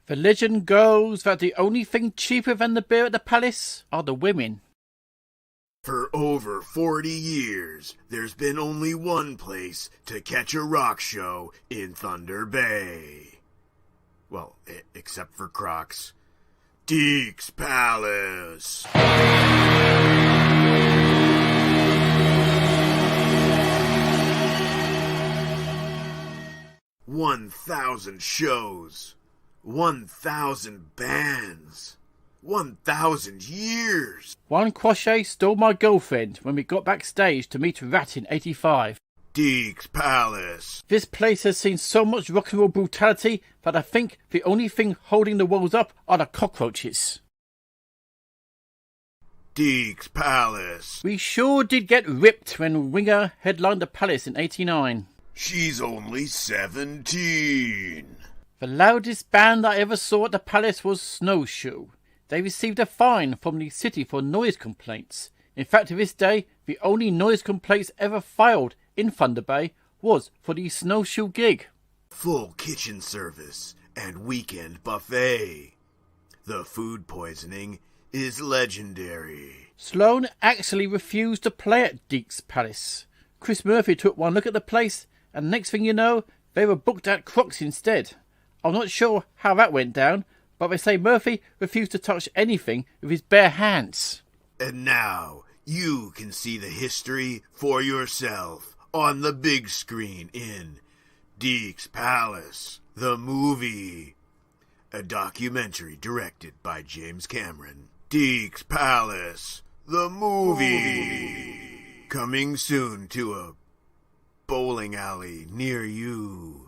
The legend goes that the only thing cheaper than the beer at the palace are the women. For over 40 years, there's been only one place to catch a rock show in Thunder Bay. Well, except for Crocs. Deke's Palace. 1,000 shows. 1,000 bands. 1,000 years. One crochet stole my girlfriend when we got backstage to meet Rat in 85. Deke's Palace. This place has seen so much rock and roll brutality that I think the only thing holding the walls up are the cockroaches. Deke's Palace. We sure did get ripped when Winger headlined the Palace in 89. She's only 17. The loudest band I ever saw at the Palace was Snowshoe. They received a fine from the city for noise complaints. In fact, to this day, the only noise complaints ever filed in Thunder Bay was for the Snowshoe gig. Full kitchen service and weekend buffet. The food poisoning is legendary. Sloan actually refused to play at Deke's Palace. Chris Murphy took one look at the place, and next thing you know, they were booked at Crocs instead. I'm not sure how that went down, but they say Murphy refused to touch anything with his bare hands. And now you can see the history for yourself on the big screen in Deke's Palace, the movie. A documentary directed by James Cameron. Deke's Palace, the movie. Coming soon to a bowling alley near you.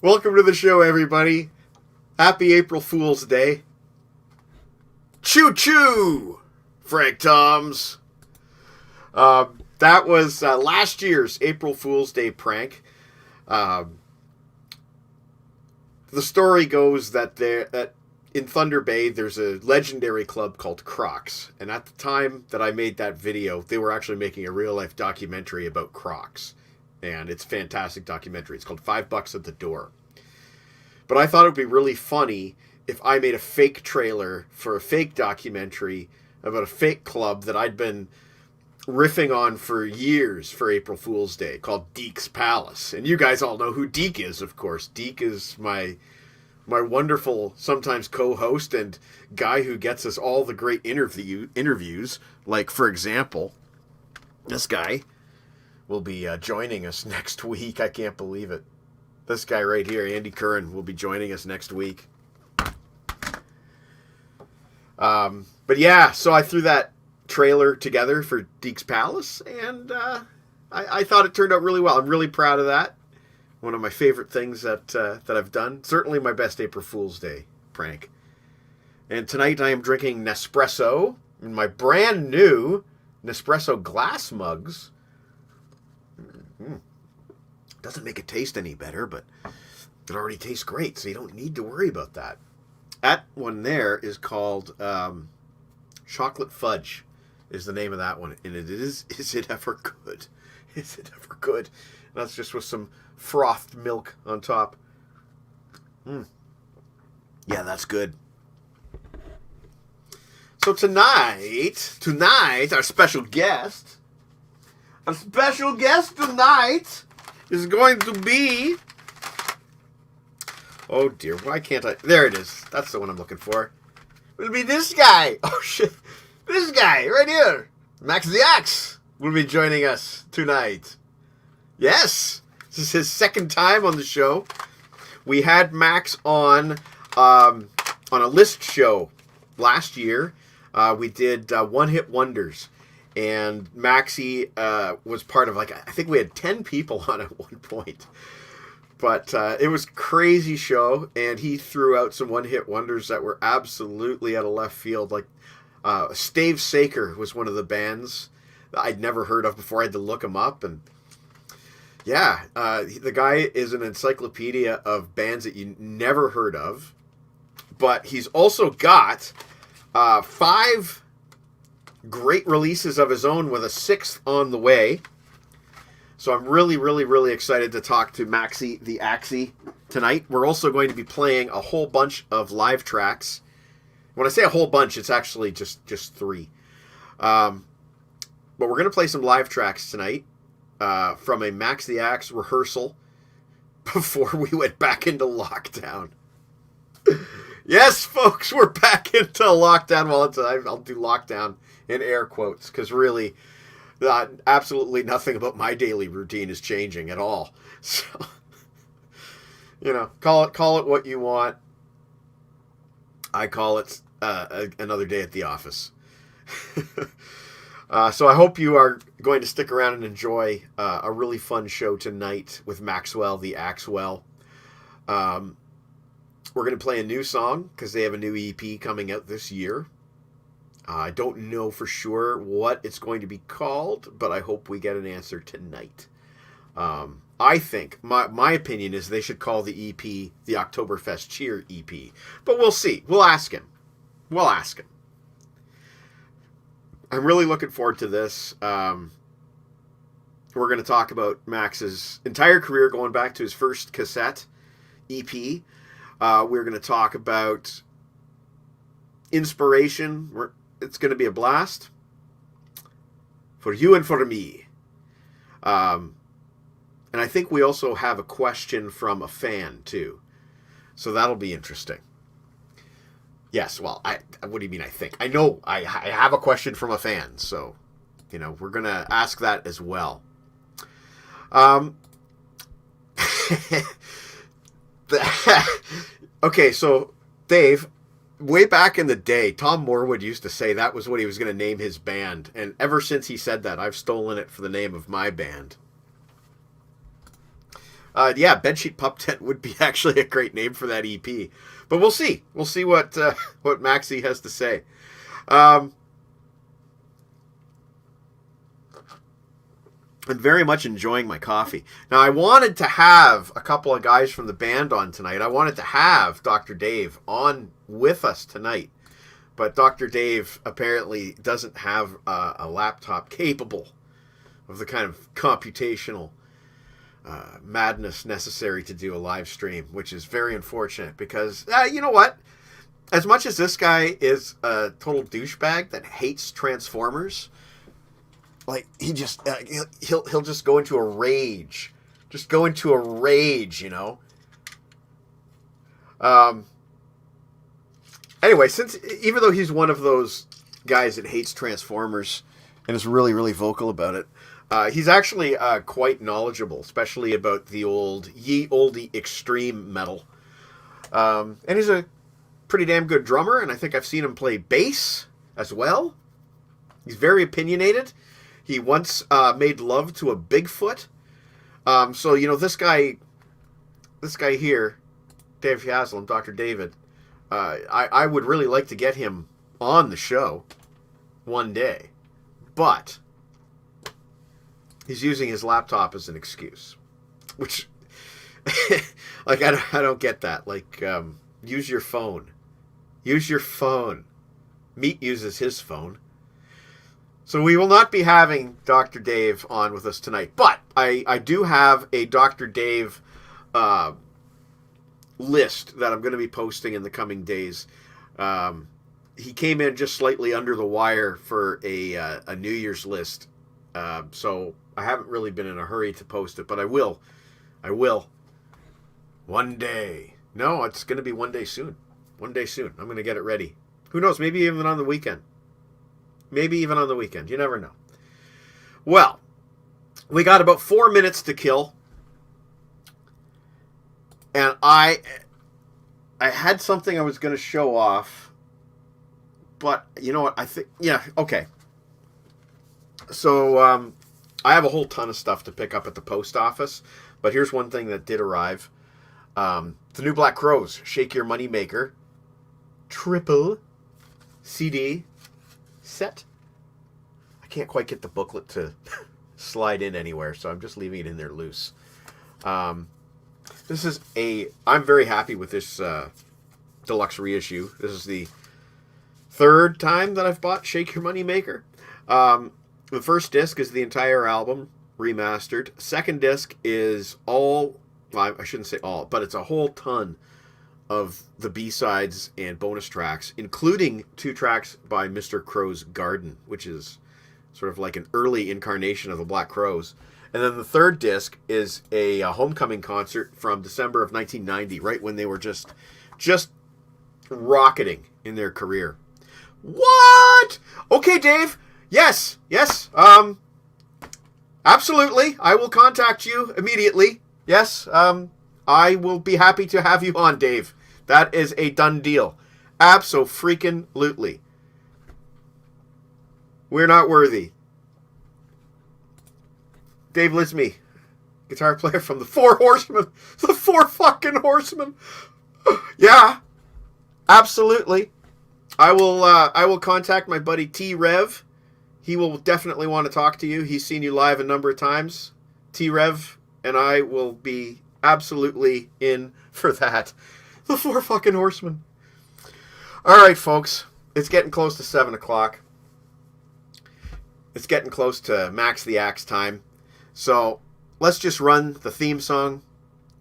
Welcome to the show, everybody. Happy April Fool's Day. Choo-choo, Frank Toms. That was last year's April Fool's Day prank. The story goes that in Thunder Bay, there's a legendary club called Crocs. And at the time that I made that video, they were actually making a real-life documentary about Crocs. And it's a fantastic documentary. It's called $5 at the Door. But I thought it would be really funny if I made a fake trailer for a fake documentary about a fake club that I'd been riffing on for years for April Fool's Day, called Deke's Palace. And you guys all know who Deke is, of course. Deke is my wonderful, sometimes co-host and guy who gets us all the great interviews. Like, for example, this guy will be joining us next week. I can't believe it. This guy right here, Andy Curran, will be joining us next week. But yeah, so I threw that trailer together for Deke's Palace, and I thought it turned out really well. I'm really proud of that. One of my favorite things that I've done. Certainly my best April Fool's Day prank. And tonight I am drinking Nespresso in my brand new Nespresso glass mugs. Doesn't make it taste any better, but it already tastes great, so you don't need to worry about that. That one there is called Chocolate Fudge is the name of that one. And it is it ever good? Is it ever good? And that's just with some frothed milk on top. Yeah, that's good. So tonight, our special guest tonight is going to be... Oh dear, why can't I... There it is. That's the one I'm looking for. It'll be this guy. Oh shit. This guy right here. Max the Axe will be joining us tonight. Yes. This is his second time on the show. We had Max on a list show last year. We did One Hit Wonders. And Maxie was part of, I think we had 10 people on at one point. But it was a crazy show, and he threw out some one-hit wonders that were absolutely out of left field. Like, Stave Saker was one of the bands that I'd never heard of before. I had to look him up. And, yeah, the guy is an encyclopedia of bands that you never heard of. But he's also got 5... great releases of his own, with a 6th on the way. So I'm really, really, really excited to talk to Maxi the Axie tonight. We're also going to be playing a whole bunch of live tracks. When I say a whole bunch, it's actually just 3. But we're going to play some live tracks tonight from a Max the Axe rehearsal before we went back into lockdown. Yes, folks, we're back into lockdown. Well, I'll do lockdown in air quotes because really, absolutely nothing about my daily routine is changing at all. So, call it what you want. I call it another day at the office. So I hope you are going to stick around and enjoy a really fun show tonight with Maxwell the Axwell. We're going to play a new song because they have a new EP coming out this year. I don't know for sure what it's going to be called, but I hope we get an answer tonight. I think, my opinion is they should call the EP the Oktoberfest Cheer EP. But we'll see. We'll ask him. I'm really looking forward to this. We're going to talk about Max's entire career going back to his first cassette EP. We're going to talk about inspiration. It's going to be a blast for you and for me. And I think we also have a question from a fan, too. So that'll be interesting. Yes, well, what do you mean I think? I know I have a question from a fan, so, we're going to ask that as well. Okay, so, Dave, way back in the day, Tom Morwood used to say that was what he was going to name his band, and ever since he said that, I've stolen it for the name of my band. Yeah, Bedsheet Pup Tent would be actually a great name for that EP. But we'll see. We'll see what Maxi has to say. I'm very much enjoying my coffee. Now, I wanted to have a couple of guys from the band on tonight. I wanted to have Dr. Dave on with us tonight. But Dr. Dave apparently doesn't have a laptop capable of the kind of computational madness necessary to do a live stream, which is very unfortunate because, you know what? As much as this guy is a total douchebag that hates Transformers, like, he just, he'll just go into a rage. Just go into a rage, Anyway, even though he's one of those guys that hates Transformers and is really, really vocal about it, he's actually quite knowledgeable, especially about the ye olde extreme metal. And he's a pretty damn good drummer, and I think I've seen him play bass as well. He's very opinionated. He once made love to a Bigfoot. So, this guy here, Dave Haslam, Dr. David, I would really like to get him on the show one day. But he's using his laptop as an excuse, which, like, I don't get that. Like, use your phone. Use your phone. Meat uses his phone. So we will not be having Dr. Dave on with us tonight, but I do have a Dr. Dave list that I'm going to be posting in the coming days. He came in just slightly under the wire for a New Year's list, so I haven't really been in a hurry to post it, but I will. One day. No, it's going to be one day soon. I'm going to get it ready. Who knows? Maybe even on the weekend. You never know. Well, we got about 4 minutes to kill. And I had something I was going to show off. But, you know what? I think, yeah, okay. So, I have a whole ton of stuff to pick up at the post office. But here's one thing that did arrive. The new Black Crowes, Shake Your Money Maker, triple CD set. I can't quite get the booklet to slide in anywhere, so I'm just leaving it in there loose. I'm very happy with this deluxe reissue. This is the third time that I've bought Shake Your Money Maker. The first disc is the entire album. remastered. Second disc is all, well, I shouldn't say all, but it's a whole ton of the B-sides and bonus tracks, including 2 tracks by Mr. Crow's Garden, which is sort of like an early incarnation of the Black Crowes. And then the third disc is a homecoming concert from December of 1990, right when they were just rocketing in their career. What? Okay, Dave. Yes. Absolutely. I will contact you immediately. Yes. I will be happy to have you on, Dave. That is a done deal. Abso-freaking-lutely. We're not worthy. Dave Lismy, guitar player from the Four Horsemen. The Four fucking Horsemen. Yeah, absolutely. I will contact my buddy T Rev. He will definitely want to talk to you. He's seen you live a number of times. T Rev and I will be absolutely in for that. The Four fucking Horsemen. All right, folks. It's getting close to 7 o'clock. It's getting close to Max the Axe time. So let's just run the theme song,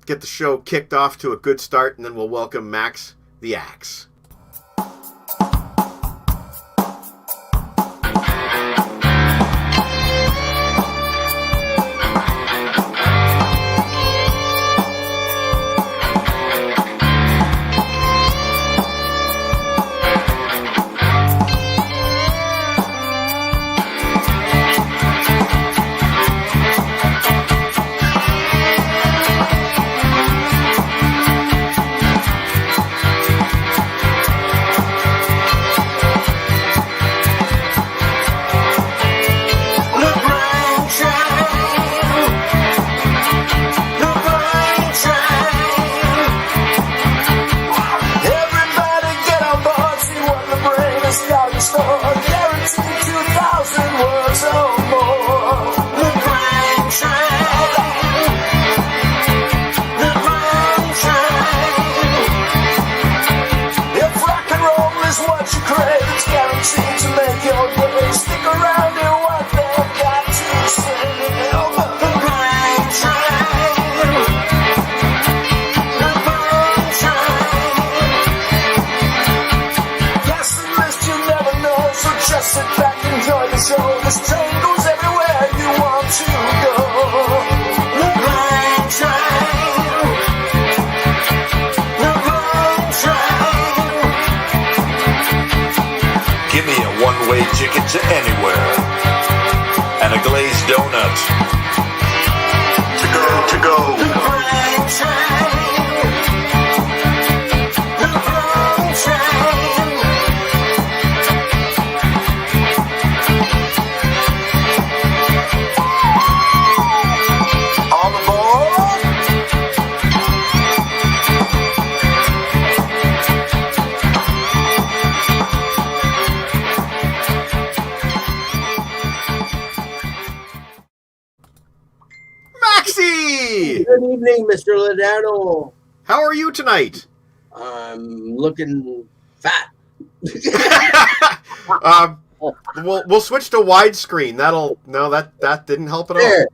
get the show kicked off to a good start, and then we'll welcome Max the Axe. Ticket to anywhere and a glazed donut to go. All aboard! Good evening, Mr. Ladano. How are you tonight? I'm looking fat. We'll switch to widescreen. That didn't help at all. There.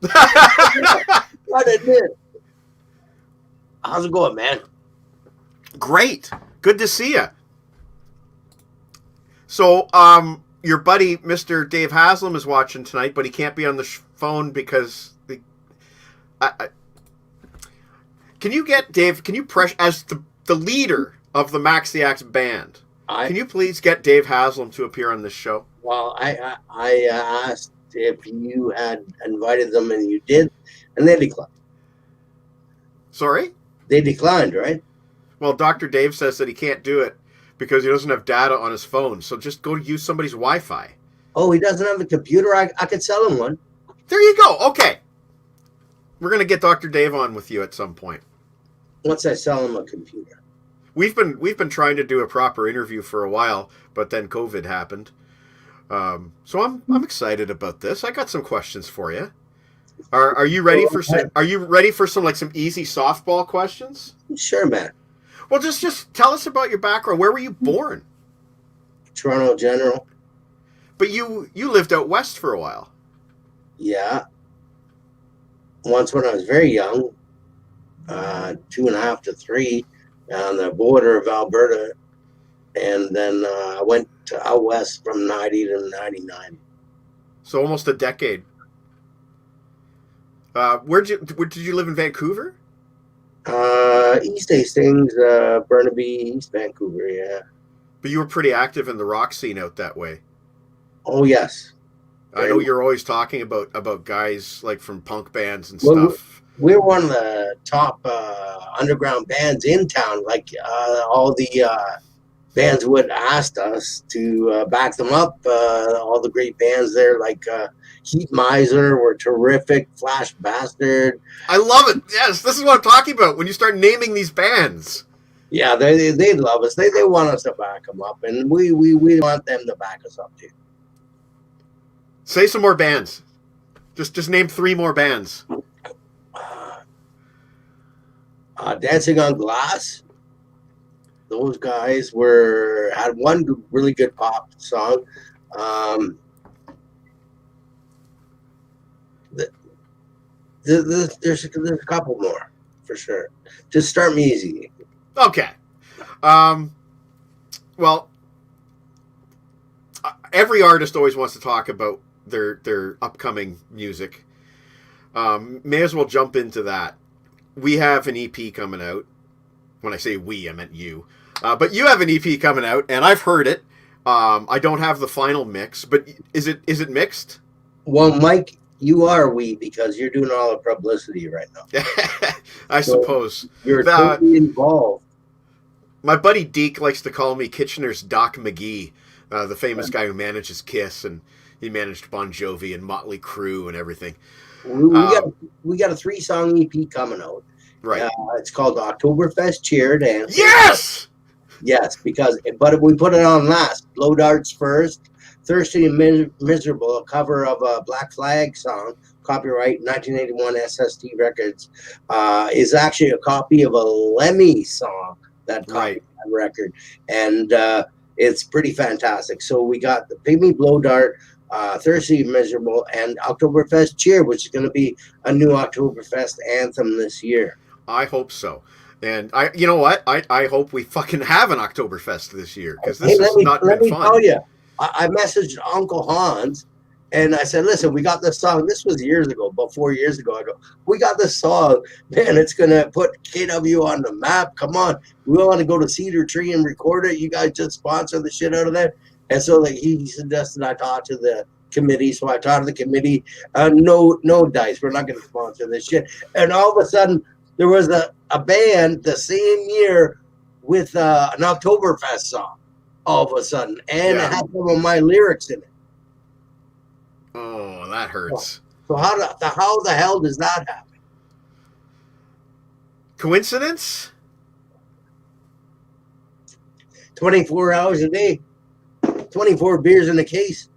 What it did. How's it going, man? Great. Good to see you. So, your buddy, Mr. Dave Haslam, is watching tonight, but he can't be on the phone because can you get Dave? Can you press as the leader of the Max the Axe band? Can you please get Dave Haslam to appear on this show? Well, I asked if you had invited them, and you did, and they declined. Sorry? They declined, right? Well, Dr. Dave says that he can't do it because he doesn't have data on his phone. So just go use somebody's Wi-Fi. Oh, he doesn't have a computer? I could sell him one. There you go. Okay. We're going to get Dr. Dave on with you at some point. Once I sell him a computer. We've been trying to do a proper interview for a while, but then COVID happened. So I'm excited about this. I got some questions for you. Are you ready for some easy softball questions? Sure, man. Well, just tell us about your background. Where were you born? Toronto General. But you lived out west for a while. Yeah. once when I was very young, 2.5 to 3, on the border of Alberta, and then I went to out west from 90 to 99. So almost a decade. Did you live in Vancouver? East Hastings, Burnaby, East Vancouver, yeah. But you were pretty active in the rock scene out that way. Oh, yes. I know you're always talking about guys like from punk bands and Well, stuff. we're one of the top underground bands in town. Like all the bands would ask us to back them up. All the great bands there, like Heat Miser, were terrific. Flash Bastard. I love it. Yes, this is what I'm talking about. When you start naming these bands. Yeah, they love us. They want us to back them up, and we want them to back us up too. Say some more bands. Just name 3 more bands. Dancing on Glass. Those guys had one really good pop song. There's a couple more for sure. Just start me easy. Okay. Well, every artist always wants to talk about their upcoming music. May as well jump into that. We have an EP coming out. When I say we, I meant you. But you have an EP coming out, and I've heard it. I don't have the final mix, but is it mixed? Well, Mike, you are we because you're doing all the publicity right now. I suppose. You're totally involved. My buddy Deke likes to call me Kitchener's Doc McGee, the famous guy who manages Kiss, and he managed Bon Jovi and Motley Crue and everything. We got a 3-song EP coming out. Right. It's called Oktoberfest Cheer Dance. Yes! Yes, but we put it on last. Blow Darts first. Thirsty and Miserable, a cover of a Black Flag song, copyright 1981 SST Records, is actually a copy of a Lemmy song that copied that record. And it's pretty fantastic. So we got the Pygmy Blow Dart, Thirsty and Miserable, and Oktoberfest Cheer, which is going to be a new Oktoberfest anthem this year. I hope so. And you know what? I hope we fucking have an Oktoberfest this year, because this has not been fun. Let me tell you, I messaged Uncle Hans, and I said, listen, we got this song. This was years ago, about 4 years ago. I go, we got this song. Man, it's going to put KW on the map. Come on. We want to go to Cedar Tree and record it. You guys just sponsor the shit out of that. And so he suggested I talk to the committee. So I talked to the committee. No dice. We're not going to sponsor this shit. And all of a sudden, there was a band the same year with an Oktoberfest song. All of a sudden, and it had some of my lyrics in it. Oh, that hurts. So how the hell does that happen? Coincidence? 24 hours a day, 24 beers in a case.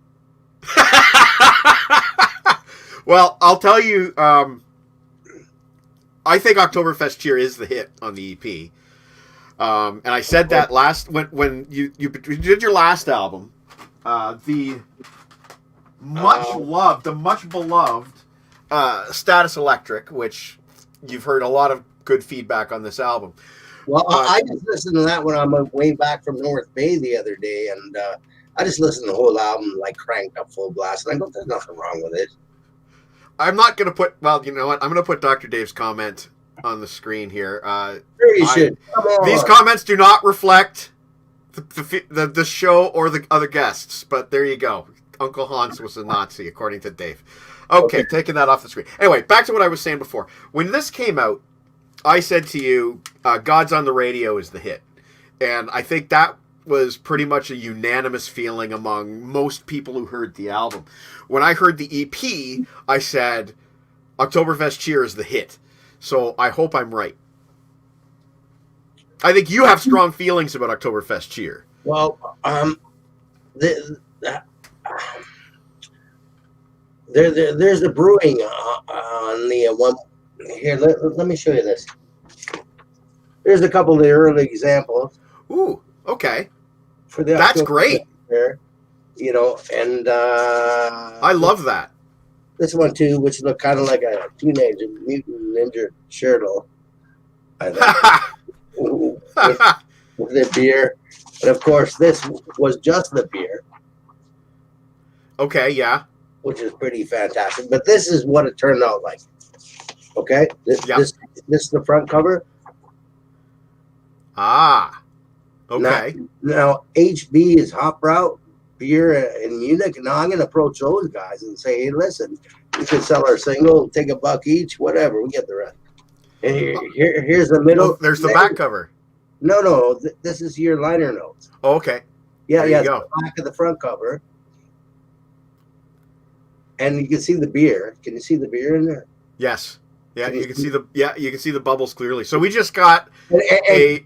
Well, I'll tell you, I think Oktoberfest Cheer is the hit on the EP. And I said that when you did your last album, the much beloved Status Electric, which you've heard a lot of good feedback on this album. Well, I just listened to that when I went way back from North Bay the other day, and I just listened to the whole album like cranked up full blast, and I go, there's nothing wrong with it. I'm not going to put, well, you know what? I'm going to put Dr. Dave's comment on the screen here. Sure you should. These comments do not reflect the show or the other guests, but there you go. Uncle Hans was a Nazi, according to Dave. Okay, taking that off the screen. Anyway, back to what I was saying before. When this came out, I said to you, God's on the Radio is the hit. And I think that was pretty much a unanimous feeling among most people who heard the album. When I heard the EP, I said, Oktoberfest Cheer is the hit. So I hope I'm right. I think you have strong feelings about Oktoberfest Cheer. Well, there's the brewing on the one. Here, let me show you this. There's a couple of the early examples. Ooh, okay. For the That's great. There, you know, and I love that. this one too, which looked kind of like a teenage mutant ninja turtle. I think with the beer, and of course this was just the beer, Okay, yeah. which is pretty fantastic. But this is what it turned out like. Okay, Yep. this is the front cover. Ah. Okay. Now HB is Hop Route Beer in Munich. Now I'm going to approach those guys and say, hey, listen, you can sell our single, take $1 each, whatever. We get the rest. And here's the middle. Oh, there's the back cover. No, this is your liner notes. Oh, okay. Yeah, There yeah, you go. the back of the front cover. And you can see the beer. Can you see the beer in there? Yes. Yeah, you can see the bubbles clearly. So we just got And a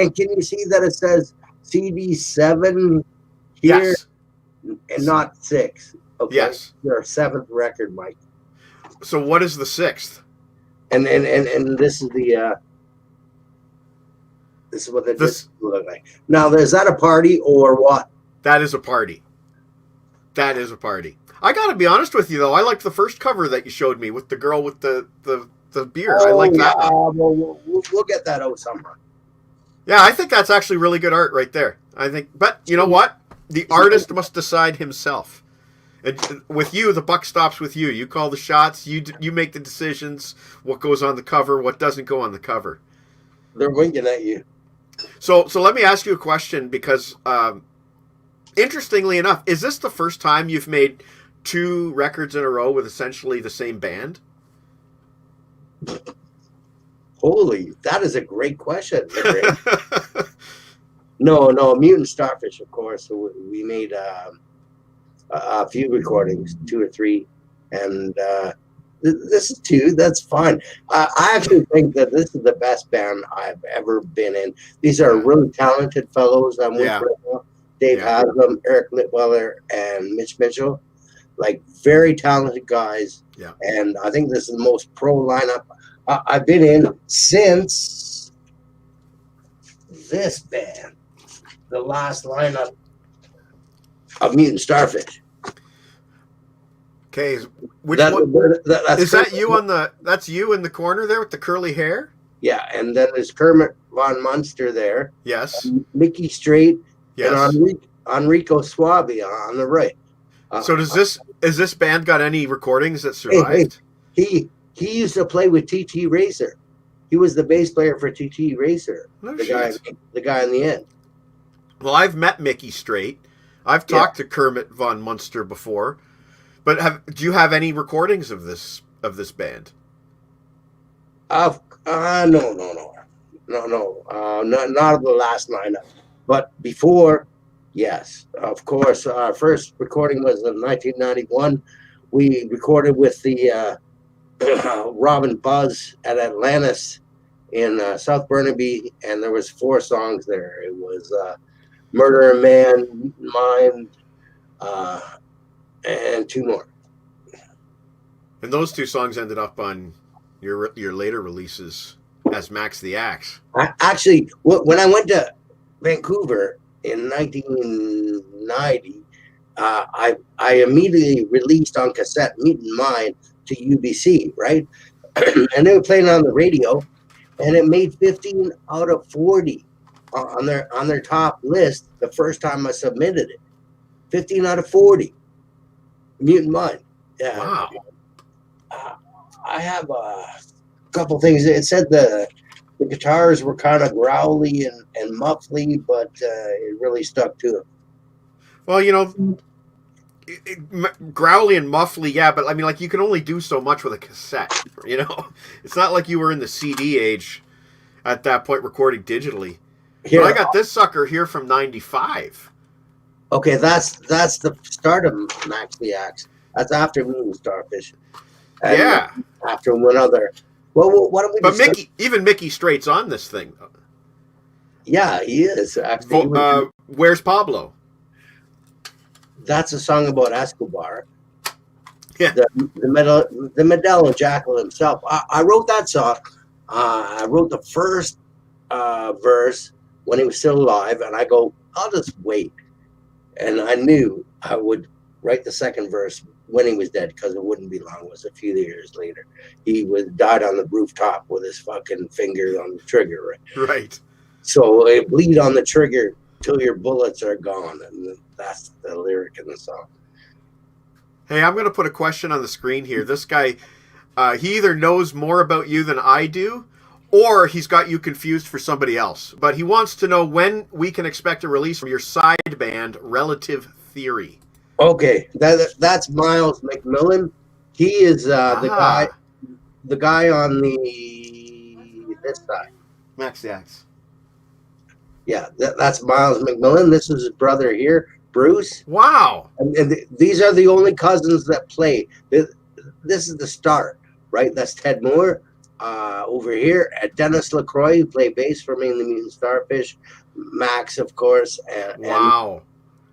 can you see that it says CD7 here yes. and not 6? Okay. Yes. Your 7th record, Mike. So what is the 6th? And this is the this is what the This- disc look like. Now, is that a party or what? That is a party. That is a party. I got to be honest with you though. I liked the first cover that you showed me with the girl with the beer. I like that one. Well, we'll get that out somewhere. Yeah, I think that's actually really good art right there. I think, but you know what? The artist must decide himself. And with you, the buck stops with you. You call the shots. You make the decisions. What goes on the cover? What doesn't go on the cover? They're winking at you. So let me ask you a question because, interestingly enough, is this the first time you've made 2 records in a row with essentially the same band? Holy, that is a great question. No, Mutant Starfish, of course. So we made a few recordings, 2 or 3, and this is 2. That's fine. I actually think that this is the best band I've ever been in. These are really talented fellows. I'm with Yeah. right now. Dave Yeah. Haslam, Eric Litweller, and Mitch Mitchell. Like very talented guys. Yeah. And I think this is the most pro lineup I've been in since this band, the last lineup of Mutant Starfish. Okay, which That- one that's is that? Kermit. You on the? That's you in the corner there with the curly hair. Yeah, and then there's Kermit Von Munster there, Yes. Mickey Straight, Yes. and Enrico Suavi on the right. So is this band got any recordings that survived? He used to play with TT Racer. He was the bass player for TT Racer. No the shit. guy in the end. Well, I've met Mickey Straight. I've talked to Kermit Von Munster before, but do you have any recordings of this band? No, not of the last lineup, but before, yes, of course. Our first recording was in 1991. We recorded with the Robin Buzz at Atlantis in South Burnaby, and there was 4 songs there. It was Murder a Man, Mind, and 2 more. And those 2 songs ended up on your later releases as Max the Axe. Actually, when I went to Vancouver in 1990, I immediately released on cassette Mutant Mind to UBC, right? And they were playing on the radio, and it made 15 out of 40 on their top list the first time I submitted it. 15 out of 40. Mutant Mind. Yeah. Wow. I have a couple things. It said the guitars were kind of growly and muffly, but it really stuck to it. Well, you know, growly and muffly, yeah, but I mean, like, you can only do so much with a cassette, you know? It's not like you were in the CD age at that point recording digitally. Here, But I got this sucker here from 95. okay, that's the start of Max the Axe. That's after Moon Starfish. And Yeah. After one other. Well, what do we But discuss? Mickey Straight's on this thing. Yeah, he is. Actually, Where's Pablo? that's a song about Escobar. Yeah. The Medellin Jackal himself. I wrote that song. I wrote the first verse when he was still alive, and I go, I'll just wait. And I knew I would write the second verse when he was dead, because it wouldn't be long. It was a few years later. He died on the rooftop with his fucking finger on the trigger, right? Right. So it bleed on the trigger till your bullets are gone, and that's the lyric in the song. Hey, I'm going to put a question on the screen here. This guy, he either knows more about you than I do, or he's got you confused for somebody else. But he wants to know when we can expect a release from your side band, Relative Theory. Okay, that's Miles McMillan. He is the guy on this side. Max the Axe. Yeah, that's Miles McMillan. This is his brother here, Bruce. Wow. And these are the only cousins that play. This is the start, right? That's Ted Moore over here. Dennis LaCroix, who played bass for me in the Mutant Starfish. Max, of course.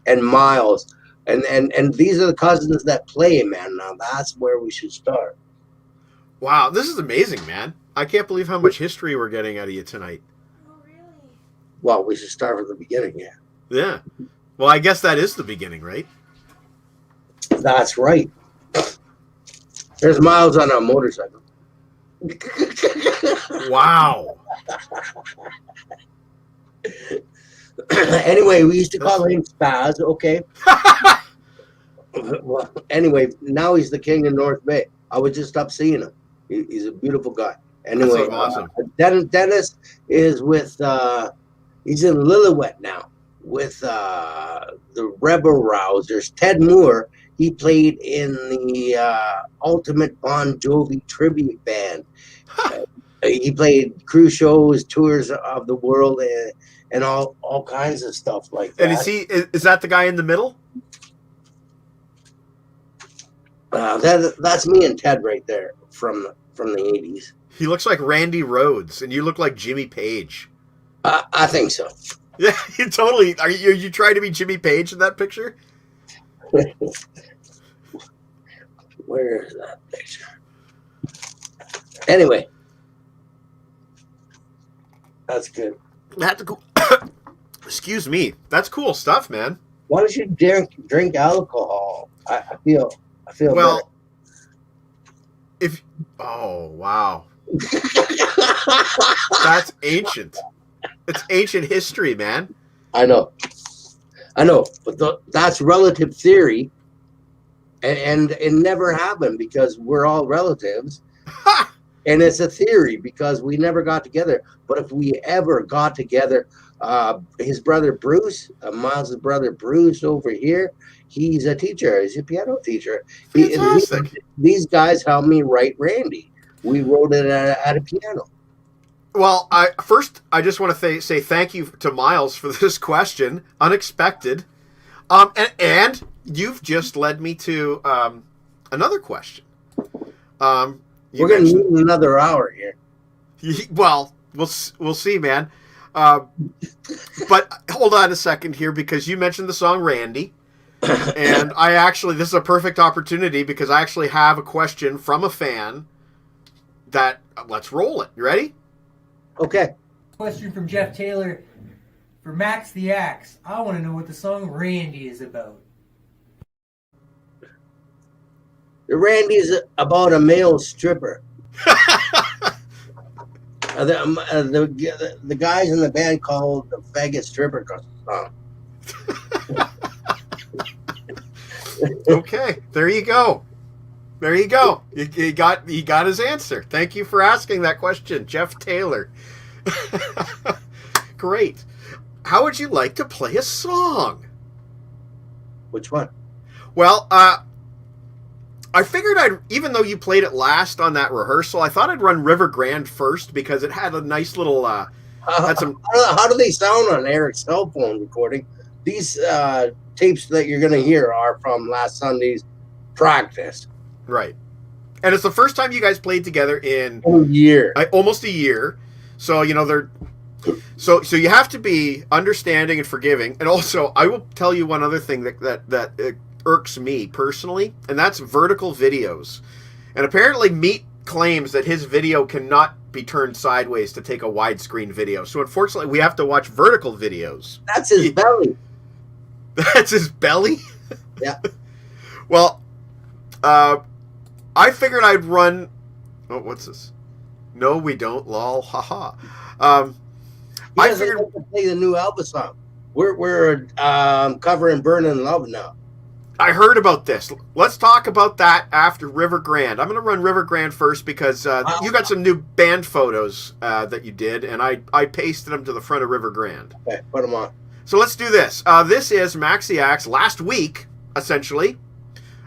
And Miles. And these are the cousins that play, man. Now that's where we should start. Wow, this is amazing, man. I can't believe how much history we're getting out of you tonight. Oh, really? Well, we should start from the beginning, yeah. Yeah. Well, I guess that is the beginning, right? That's right. There's Miles on a motorcycle. Wow. Anyway, we used to call him Spaz, okay? Well, anyway, now he's the king of North Bay. I was just up seeing him. He's a beautiful guy. Anyway, awesome. Dennis is with, he's in Lillooet now with the Rebel Rousers. Ted Moore, he played in the Ultimate Bon Jovi tribute band. He played cruise shows, tours of the world, and all kinds of stuff like that. And is that the guy in the middle? That's me and Ted right there from the 80s. He looks like Randy Rhoads, and you look like Jimmy Page. I think so. Yeah, you totally. Are you trying to be Jimmy Page in that picture? Where is that picture? Anyway, that's good. That's cool. Excuse me. That's cool stuff, man. Why don't you drink alcohol? I feel well. better. Oh wow, that's ancient. It's ancient history, man. I know, but that's relative theory, and it never happened because we're all relatives, and it's a theory because we never got together. But if we ever got together, his brother Bruce, Miles' brother Bruce over here, he's a teacher. He's a piano teacher. Fantastic. These guys helped me write Randy. We wrote it at a piano. Well, I just want to say thank you to Miles for this question, unexpected, and you've just led me to another question. We're going to need another hour here. Well, we'll see, man. But hold on a second here, because you mentioned the song Randy, and this is a perfect opportunity because I actually have a question from a fan. Let's roll it. You ready? Okay. Question from Jeff Taylor for Max the Axe. I want to know what the song Randy is about. Randy is about a male stripper. The guys in the band called the faggot stripper song. Okay, there you go. There you go. He got his answer. Thank you for asking that question, Jeff Taylor. Great. How would you like to play a song? Which one? Well, I figured even though you played it last on that rehearsal, I thought I'd run River Grand first because it had a nice little. Had some. How do they sound on Eric's cell phone recording? These tapes that you're going to hear are from last Sunday's practice. Right, and it's the first time you guys played together in almost a year. So they're. So you have to be understanding and forgiving, and also I will tell you one other thing that irks me personally, and that's vertical videos. And apparently Meat claims that his video cannot be turned sideways to take a widescreen video. So unfortunately we have to watch vertical videos. That's his belly. That's his belly? Yeah. Well, I figured I'd run. Oh, what's this? No, we don't. Lol. Haha. I figured like to play the new Elvis song. We're covering "Burning Love" now. I heard about this. Let's talk about that after River Grand. I'm going to run River Grand first because you got some new band photos that you did, and I pasted them to the front of River Grand. Okay, put them on. So let's do this. This is Max the Axe last week, essentially.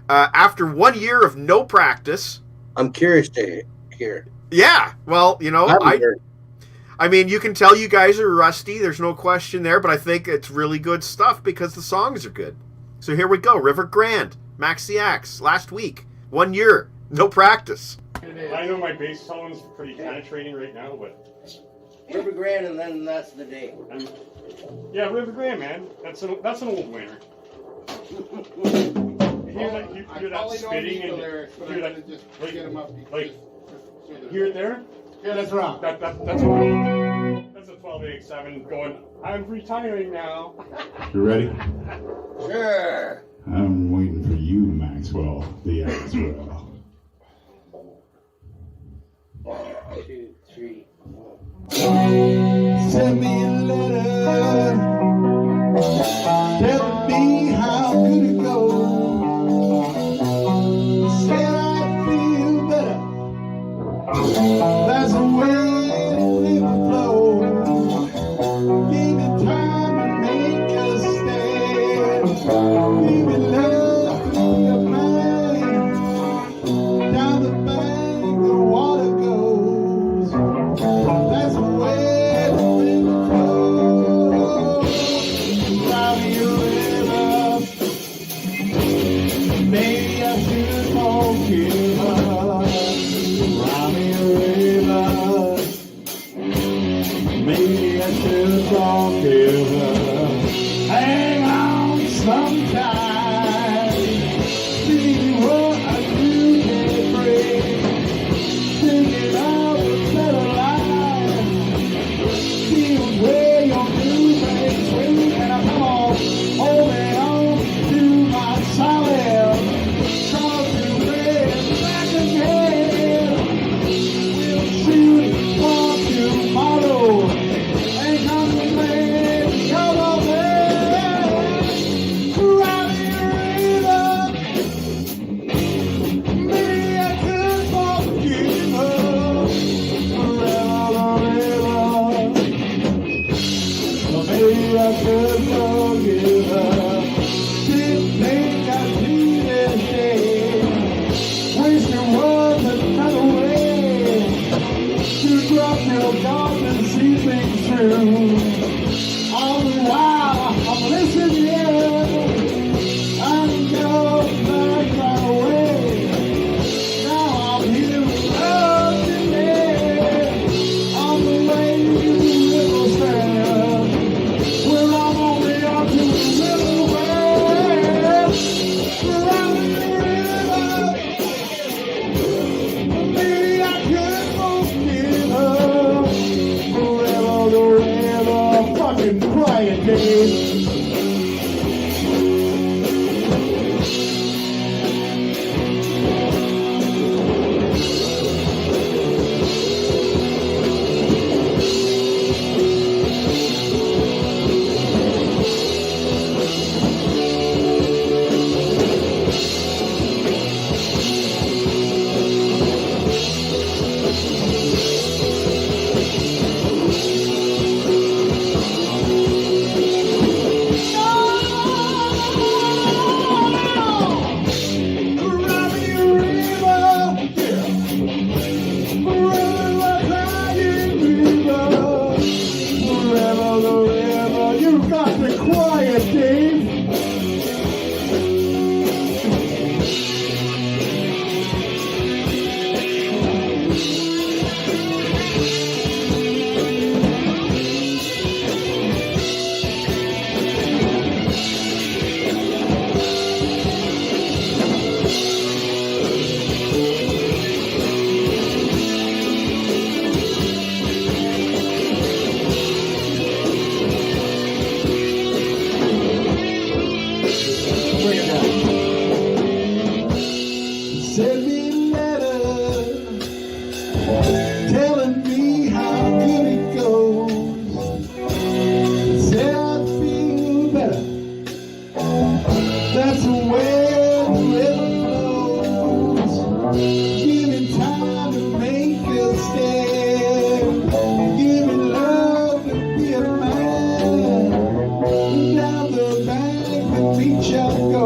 After 1 year of no practice. I'm curious to hear. Yeah, well, you know, I mean, you can tell you guys are rusty. There's no question there, but I think it's really good stuff because the songs are good. So here we go. River Grand, Max the Axe, last week. 1 year, no practice. I know my bass tone's pretty penetrating right now, but... River Grand, and then that's the day. Yeah, River Grand, man. That's an old winner. Hear that spitting and hear that, hear it there? Yeah, that's wrong. That's a 12-8-7 going, I'm retiring now. You ready? Sure. I'm waiting for you, Maxwell, the Axwell. 1, 2, 3, 4. Send me a letter, tell me how could it go. Said I feel better. That's the way to live and flow. Give me time to make a stand. Give me love to your mind. Down the bank the water goes. That's the way to live and flow. Down the river. Maybe I should forgive her. Maybe I should forgive her. Hang on sometime. See what I do can bring. Thinking of a better life. See where your new things swing. And I come on, holding on to my solid. Cause to red back again. We'll shoot for tomorrow. And come to play, come over. That's the way the river flows. Giving time to make a stand. Giving love to be a man. Down the bank the beach shall go.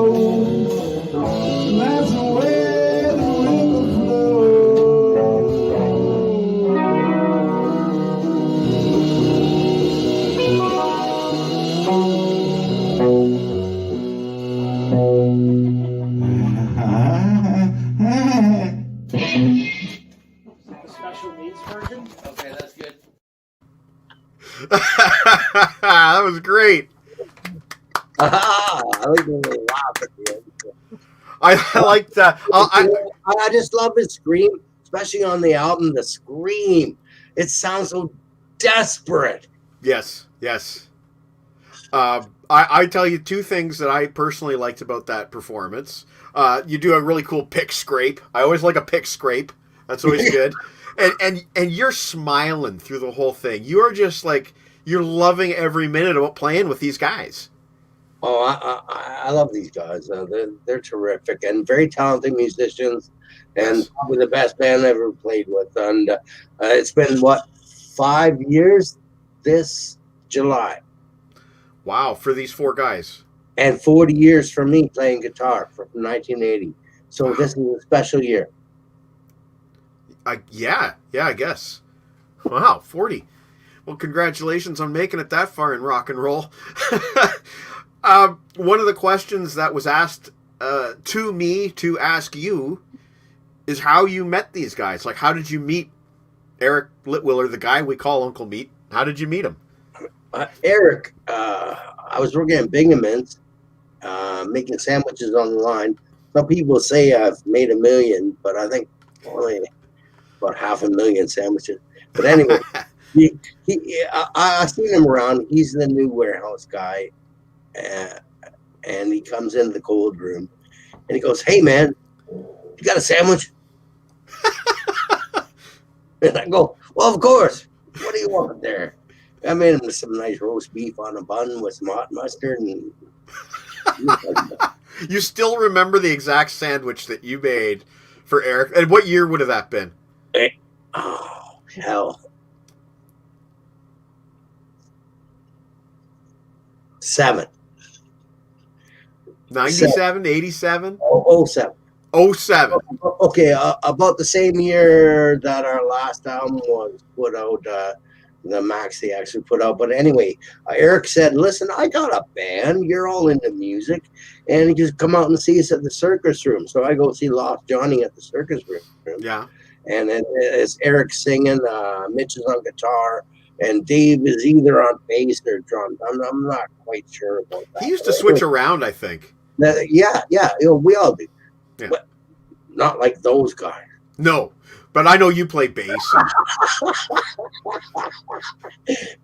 That's the way the river The special needs version. Okay, that's good. That was great. I like when they laugh at the end. I like that. I just love his scream, especially on the album. The scream, it sounds so desperate. Yes, yes. I tell you two things that I personally liked about that performance. You do a really cool pick scrape. I always like a pick scrape. That's always good. And you're smiling through the whole thing. You are just like, you're loving every minute about playing with these guys. Oh, I love these guys. They're terrific and very talented musicians, and Yes. probably the best band I ever played with. And it's been 5 years this July, Wow, for these four guys. and 40 years for me playing guitar from 1980. So this is a special year. Yeah, I guess. Wow, 40. Well, congratulations on making it that far in rock and roll. One of the questions that was asked to me to ask you is how you met these guys. Like, how did you meet Eric Litwiller, the guy we call Uncle Meat? How did you meet him? Eric, I was working at Bingaman's, making sandwiches on the line. Some people say I've made 1 million, but I think only about 500,000 sandwiches. But anyway, I seen him around. He's the new warehouse guy, and he comes into the cold room, and he goes, "Hey man, you got a sandwich?" And I go, "Well, of course. What do you want there?" I made him some nice roast beef on a bun with some hot mustard. And You still remember the exact sandwich that you made for Eric? And what year would have that been? oh hell, 7. 97, 87? Oh, 07. 07. Okay, about the same year that our last album was put out, the Maxi actually put out. But anyway, Eric said, "Listen, I got a band. You're all into music, and you just come out and see us at the Circus Room." So I go see Lost Johnny at the Circus Room. Yeah. And it's Eric singing, Mitch is on guitar, and Dave is either on bass or drums. I'm not quite sure about that. He used to switch around, I think. Yeah, we all do. Yeah. But not like those guys. No, but I know you play bass.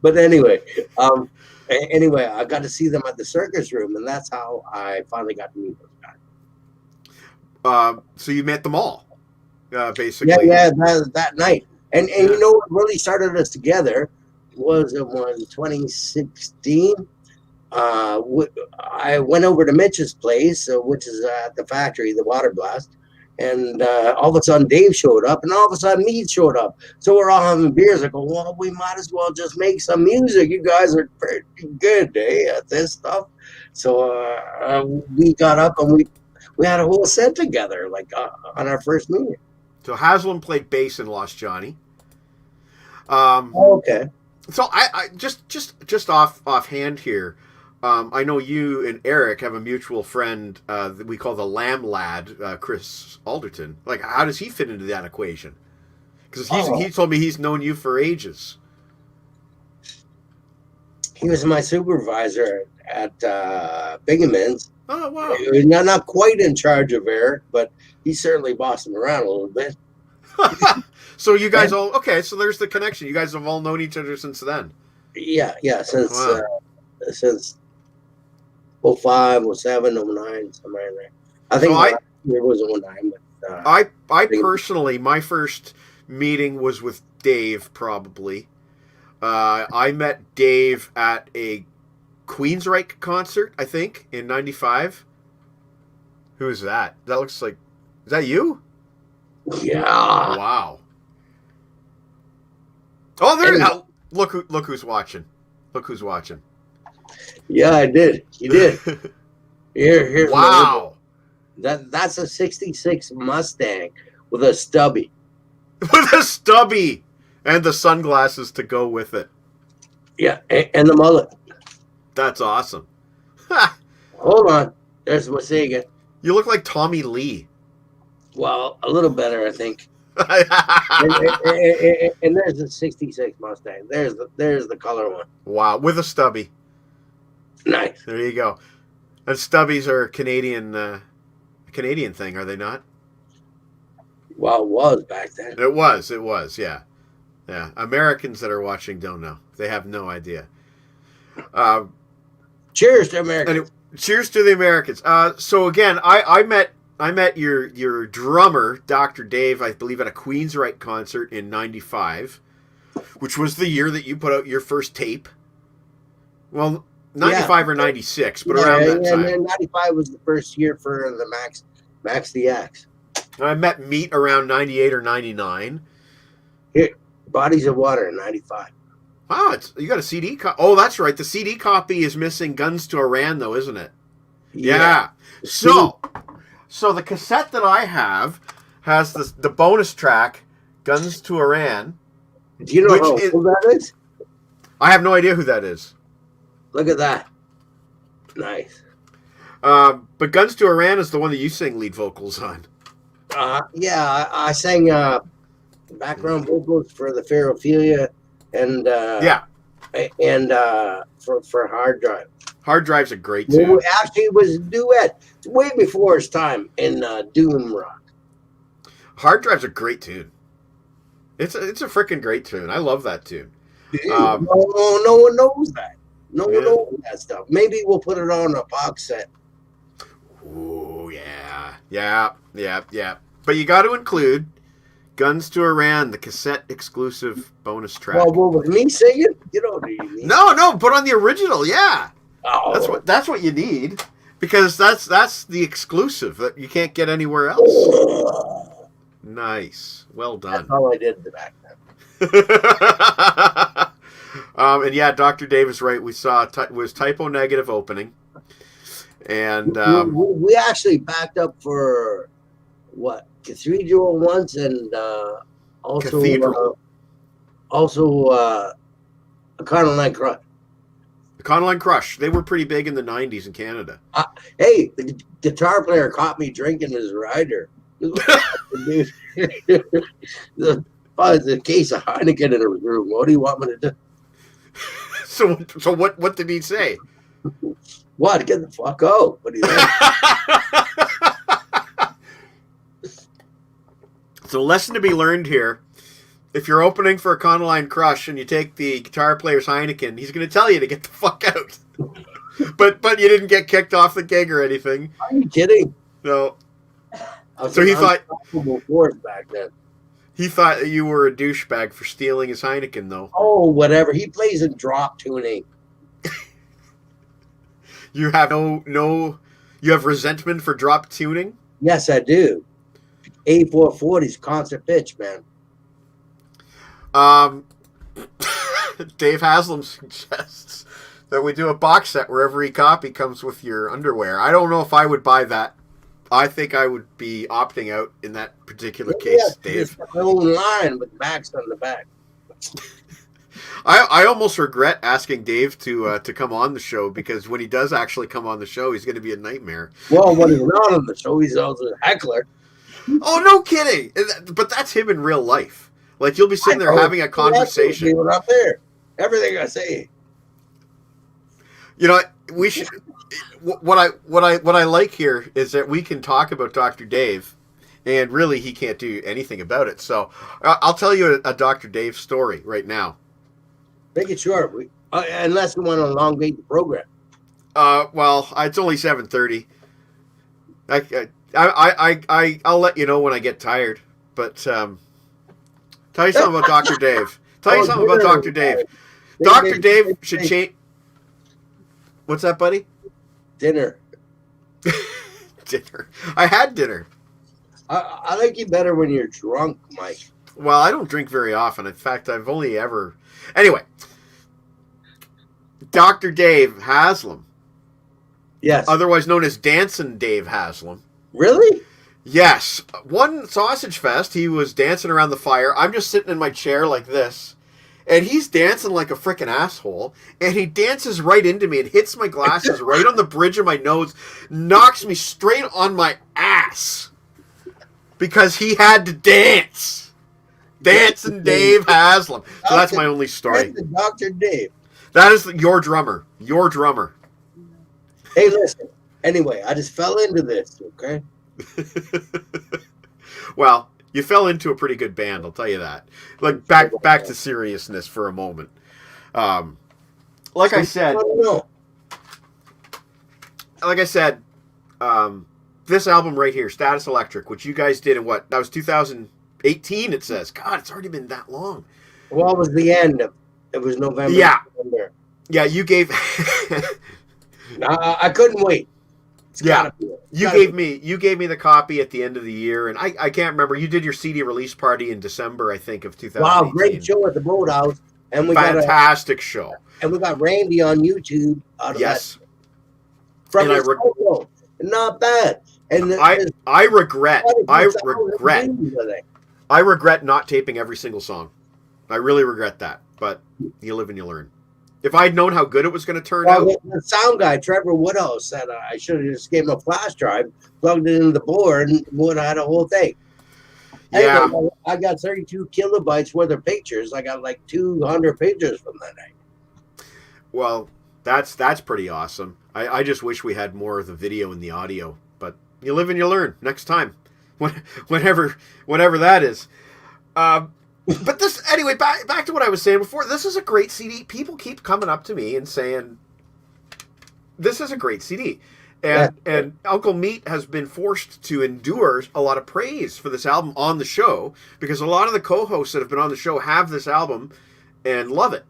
But anyway, I got to see them at the Circus Room, and that's how I finally got to meet those guys. So you met them all, basically. Yeah, that night. And you know what really started us together was in 2016. I went over to Mitch's place, which is at the factory, the Water Blast, and all of a sudden Dave showed up, and all of a sudden Mead showed up. So we're all having beers. I go, "Well, we might as well just make some music. You guys are pretty good, at this stuff." So we got up and we had a whole set together, like on our first meeting. So Haslam played bass in Lost Johnny. Okay. So I just offhand here. I know you and Eric have a mutual friend that we call the Lamb Lad, Chris Alderton. Like, how does he fit into that equation? Because he told me he's known you for ages. He was my supervisor at Bingaman's. Oh, wow. Not quite in charge of Eric, but he certainly bossed him around a little bit. So you guys all, okay, so there's the connection. You guys have all known each other since then. Yeah, since Wow. since 05, 07, 09, somewhere in there. I think it was 09. But, I personally, my first meeting was with Dave, probably. I met Dave at a Queensryche concert, I think, in 95. Who is that? That looks like... Is that you? Yeah. Wow. Oh, there... Now, look who's watching. Look who's watching. Yeah, I did. You did. Here's Wow. That's a 66 Mustang with a stubby. With a stubby. And the sunglasses to go with it. Yeah, and the mullet. That's awesome. Hold on. There's Wasaga. You look like Tommy Lee. Well, a little better, I think. And there's the 66 Mustang. There's the color one. Wow, with a stubby. Nice. There you go. And stubbies are a Canadian thing, are they not? Well, it was back then. It was, yeah. Yeah. Americans that are watching don't know. They have no idea. Cheers to America. Anyway, cheers to the Americans. So again, I met your drummer, Dr. Dave, I believe, at a Queensryche concert in 95, which was the year that you put out your first tape. Well, 95 or 96, but around that time. And 95 was the first year for the Max the Axe. I met Meat around 98 or 99. Here, Bodies of Water in 95. Wow, you got a CD copy. Oh, that's right. The CD copy is missing Guns to Iran, though, isn't it? Yeah. So the cassette that I have has the bonus track, Guns to Iran. Do you know who that is? I have no idea who that is. Look at that. Nice. But Guns to Iran is the one that you sing lead vocals on. Yeah, I sang background vocals for the Ophelia and for Hard Drive. Hard Drive's a great tune. Well, actually, it was a duet. It's way before its time in Doom Rock. Hard Drive's a great tune. It's a freaking great tune. I love that tune. No one knows that. No one knows that stuff. Maybe we'll put it on a box set. Ooh, yeah. But you got to include Guns to Iran, the cassette exclusive bonus track. Well, with me singing, you don't need me. No, put on the original. Yeah, oh. that's what you need, because that's the exclusive that you can't get anywhere else. Nice, well done. That's all I did back then. And yeah, Dr. Dave is right. We saw was typo negative opening, and we actually backed up for what? Cathedral once, and also Econoline Crush. Econoline Crush. They were pretty big in the 90s in Canada. Hey, the guitar player caught me drinking his rider. There's a case of Heineken in his room. What do you want me to do? So what did he say? What? Get the fuck out. What do you think? So, lesson to be learned here: if you're opening for Econoline Crush and you take the guitar player's Heineken, he's going to tell you to get the fuck out. but you didn't get kicked off the gig or anything. Are you kidding? No. So he thought back then. He thought that you were a douchebag for stealing his Heineken, though. Oh, whatever. He plays in drop tuning. You have you have resentment for drop tuning? Yes, I do. A440's concert pitch, man. Dave Haslam suggests that we do a box set where every copy comes with your underwear. I don't know if I would buy that. I think I would be opting out in that particular case, Dave. My own line with Max on the back. I almost regret asking Dave to come on the show, because when he does actually come on the show, he's going to be a nightmare. Well, when he's not on the show, he's also a heckler. Oh, no kidding! But that's him in real life. Like, you'll be sitting there having a conversation. Up there, everything I say. You know, we should. What I like here is that we can talk about Dr. Dave, and really he can't do anything about it. So I'll tell you a Dr. Dave story right now. Make it short, unless we want to elongate the program. Well, it's only 7:30. I'll let you know when I get tired. But tell you something about Dr. Dave. Tell you something about Dr. Dave. Dr. Dave should change. What's that, buddy? Dinner. Dinner. I had dinner. I like you better when you're drunk, Mike. Well, I don't drink very often. In fact, I've only ever... Anyway. Dr. Dave Haslam. Yes. Otherwise known as Dancing Dave Haslam. Really? Yes. One sausage fest, he was dancing around the fire. I'm just sitting in my chair like this. And he's dancing like a freaking asshole. And he dances right into me and hits my glasses right on the bridge of my nose. Knocks me straight on my ass. Because he had to dance. Dancing Dave Haslam. So that's my only story. Dr. Dave. That is your drummer. Your drummer. Hey, listen. Anyway, I just fell into this, okay? Well, you fell into a pretty good band, I'll tell you that. Like back to seriousness for a moment. Like I said, this album right here, Status Electric, which you guys did in what? That was 2018. It says. God, it's already been that long. Well, it was the end of. It was November. Yeah. November. Yeah, you gave. I couldn't wait. You gave me the copy at the end of the year, and I can't remember. You did your CD release party in December, I think, of 2018. Wow, great show at the Boathouse, and we fantastic show. And we got Randy on YouTube. Yes, from his photo. Not bad. And I regret not taping every single song. I really regret that, but you live and you learn. If I'd known how good it was going to turn out. The sound guy, Trevor Woodhouse, said I should have just gave him a flash drive, plugged it into the board, and would have had a whole thing. Yeah. Anyway, I got 32 kilobytes worth of pictures. I got like 200 pictures from that night. Well, that's pretty awesome. I just wish we had more of the video and the audio, but you live and you learn. Next time, whenever that is. But this, anyway, back to what I was saying before. This is a great CD. People keep coming up to me and saying, this is a great CD. And Uncle Meat has been forced to endure a lot of praise for this album on the show, because a lot of the co-hosts that have been on the show have this album and love it.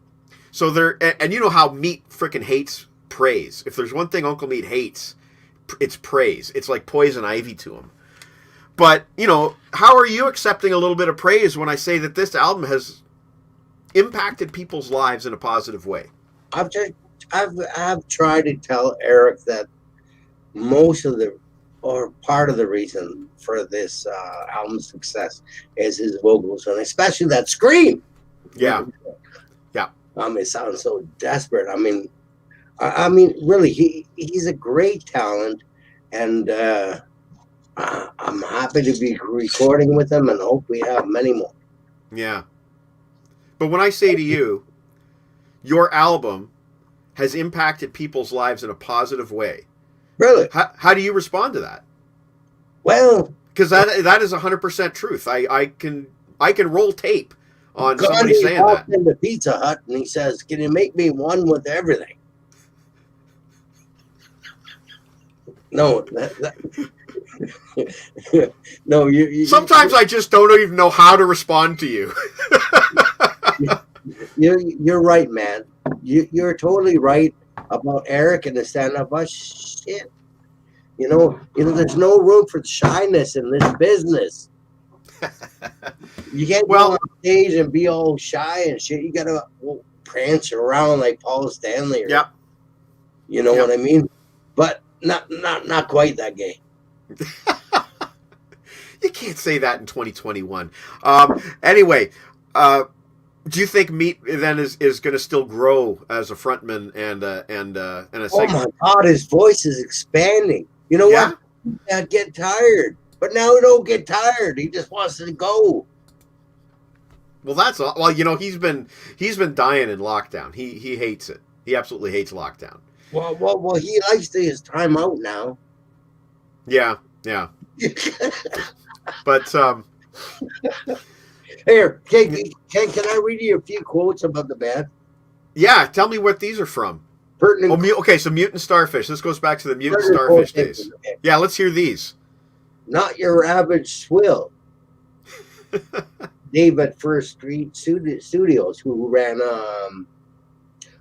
So and you know how Meat freaking hates praise. If there's one thing Uncle Meat hates, it's praise. It's like poison ivy to him. But, you know, how are you accepting a little bit of praise when I say that this album has impacted people's lives in a positive way? I've tried to tell Eric that most of part of the reason for this album's success is his vocals, and especially that scream. Yeah. It sounds so desperate. I mean, really, he's a great talent, and I'm happy to be recording with him, and hope we have many more. Yeah. But when I say to you, your album has impacted people's lives in a positive way. Really? How do you respond to that? Well, because that is 100% truth. I can roll tape on somebody saying that. In the Pizza Hut, and he says, "Can you make me one with everything?" No, no. Sometimes I just don't even know how to respond to you. You're right, man. You're totally right about Eric and the stand-up. But shit, you know, there's no room for shyness in this business. You can't go on stage and be all shy and shit. You gotta prance around like Paul Stanley. You know what I mean? But not quite that gay. You can't say that in 2021. Anyway, do you think Meat then is going to still grow as a frontman and a singer? Oh my God, his voice is expanding. You know what? I'd get tired, but now he don't get tired. He just wants to go. Well, that's all. Well, you know, he's been dying in lockdown. He hates it. He absolutely hates lockdown. Well, he likes his time out now. Yeah. But here, can I read you a few quotes about the band? Yeah, tell me what these are from. Okay, so Mutant Starfish. This goes back to the Mutant Starfish days. Yeah, let's hear these. Not your average swill. Dave at First Street Studios, who ran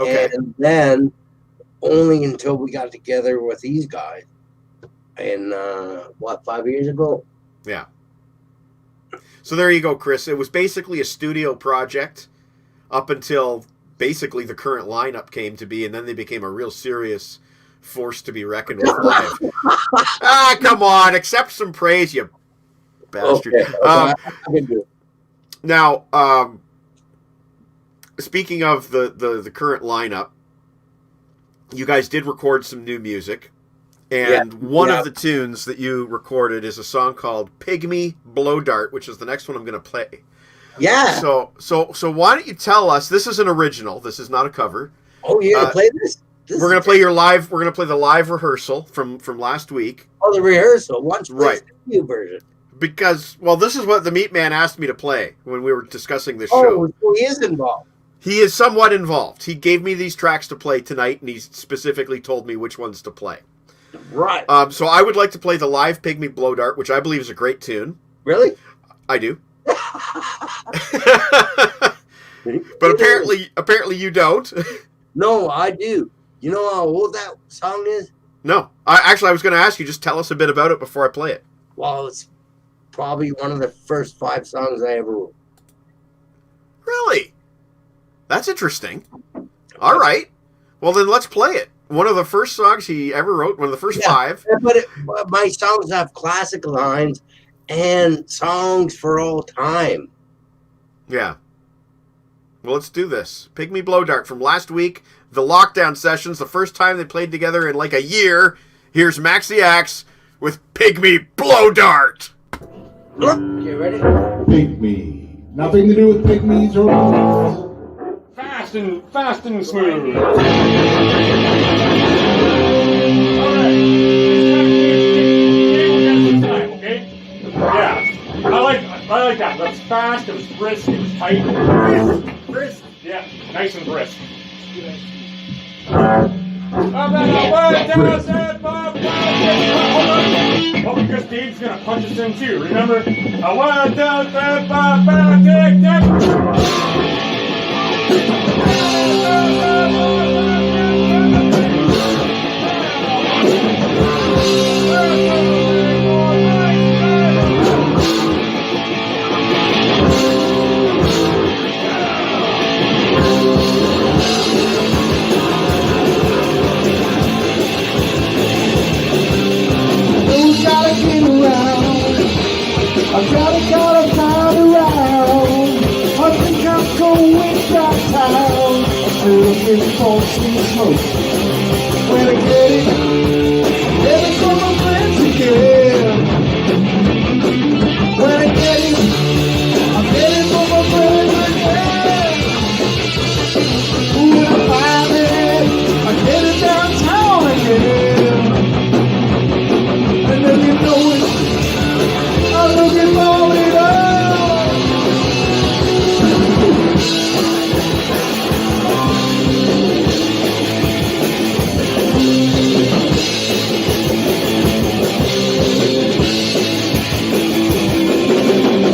Okay. And then only until we got together with these guys. And 5 years ago? Yeah. So there you go, Chris. It was basically a studio project up until basically the current lineup came to be, and then they became a real serious force to be reckoned with live. Come on. Accept some praise, you bastard. Okay. I can do it. Now, speaking of the current lineup, you guys did record some new music. And one of the tunes that you recorded is a song called Pygmy Blow Dart, which is the next one I'm going to play. Yeah. So why don't you tell us? This is an original. This is not a cover. Oh, you're gonna play this? We're gonna play your live. We're gonna play the live rehearsal from last week. Oh, the rehearsal. Once right. The new version. Because this is what the Meat Man asked me to play when we were discussing this show. Oh, so he is involved. He is somewhat involved. He gave me these tracks to play tonight, and he specifically told me which ones to play. Right. So I would like to play the live Pygmy Blow Dart, which I believe is a great tune. Really? I do. But apparently you don't. No, I do. You know how old that song is? No. I was going to ask you, just tell us a bit about it before I play it. Well, it's probably one of the first 5 songs I ever wrote. Really? That's interesting. All right. Well, then let's play it. One of the first songs he ever wrote, one of the first 5. But my songs have classic lines and songs for all time. Yeah. Well, let's do this. Pygmy Blow Dart from last week. The lockdown sessions, the first time they played together in like a year. Here's Max the Axe with Pygmy Blow Dart. Okay, ready? Pygmy. Nothing to do with pygmies or monkeys. Fast and smooth. Yeah, I like that. That's fast. It was brisk. It was tight. Brisk. Yeah, nice and brisk. Oh, because Dave's gonna punch us in too. Remember? 1, 2, 3, 4, 5, 6, Gotta find around. I think I'm going downtown. I'm looking for some smoke. When I get it, let me call my friends again. When I get it, I'm heading for my friends again. When I find it, I'm heading downtown again. And then you know it. I'm looking for it all.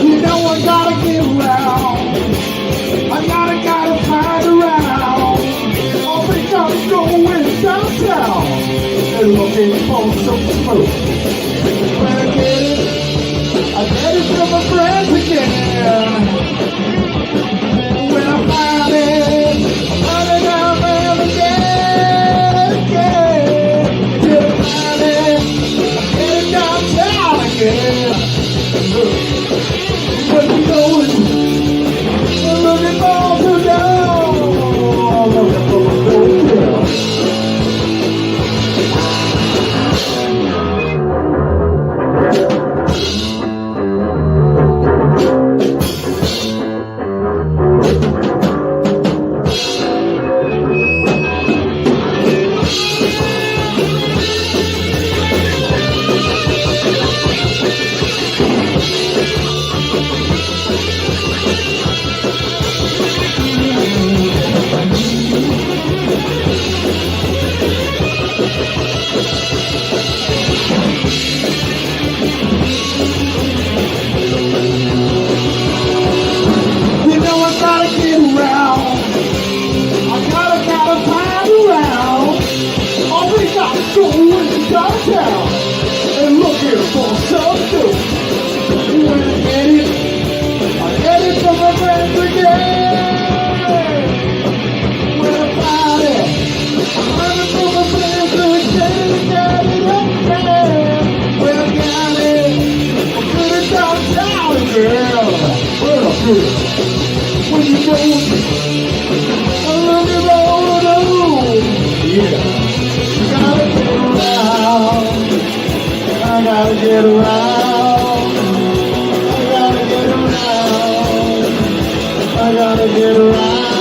You know I gotta get around. I gotta find around. All the guns going downtown and looking for some smoke. When I get it. I get it from my friends again. When I find it, I'm running down there again. Till I find it, I'm heading downtown again. But you know it, I'm looking for to down. I'm looking for my hotel. When you go, look at all alone. Yeah, gotta get around. I gotta get around. I gotta get around. I gotta get around.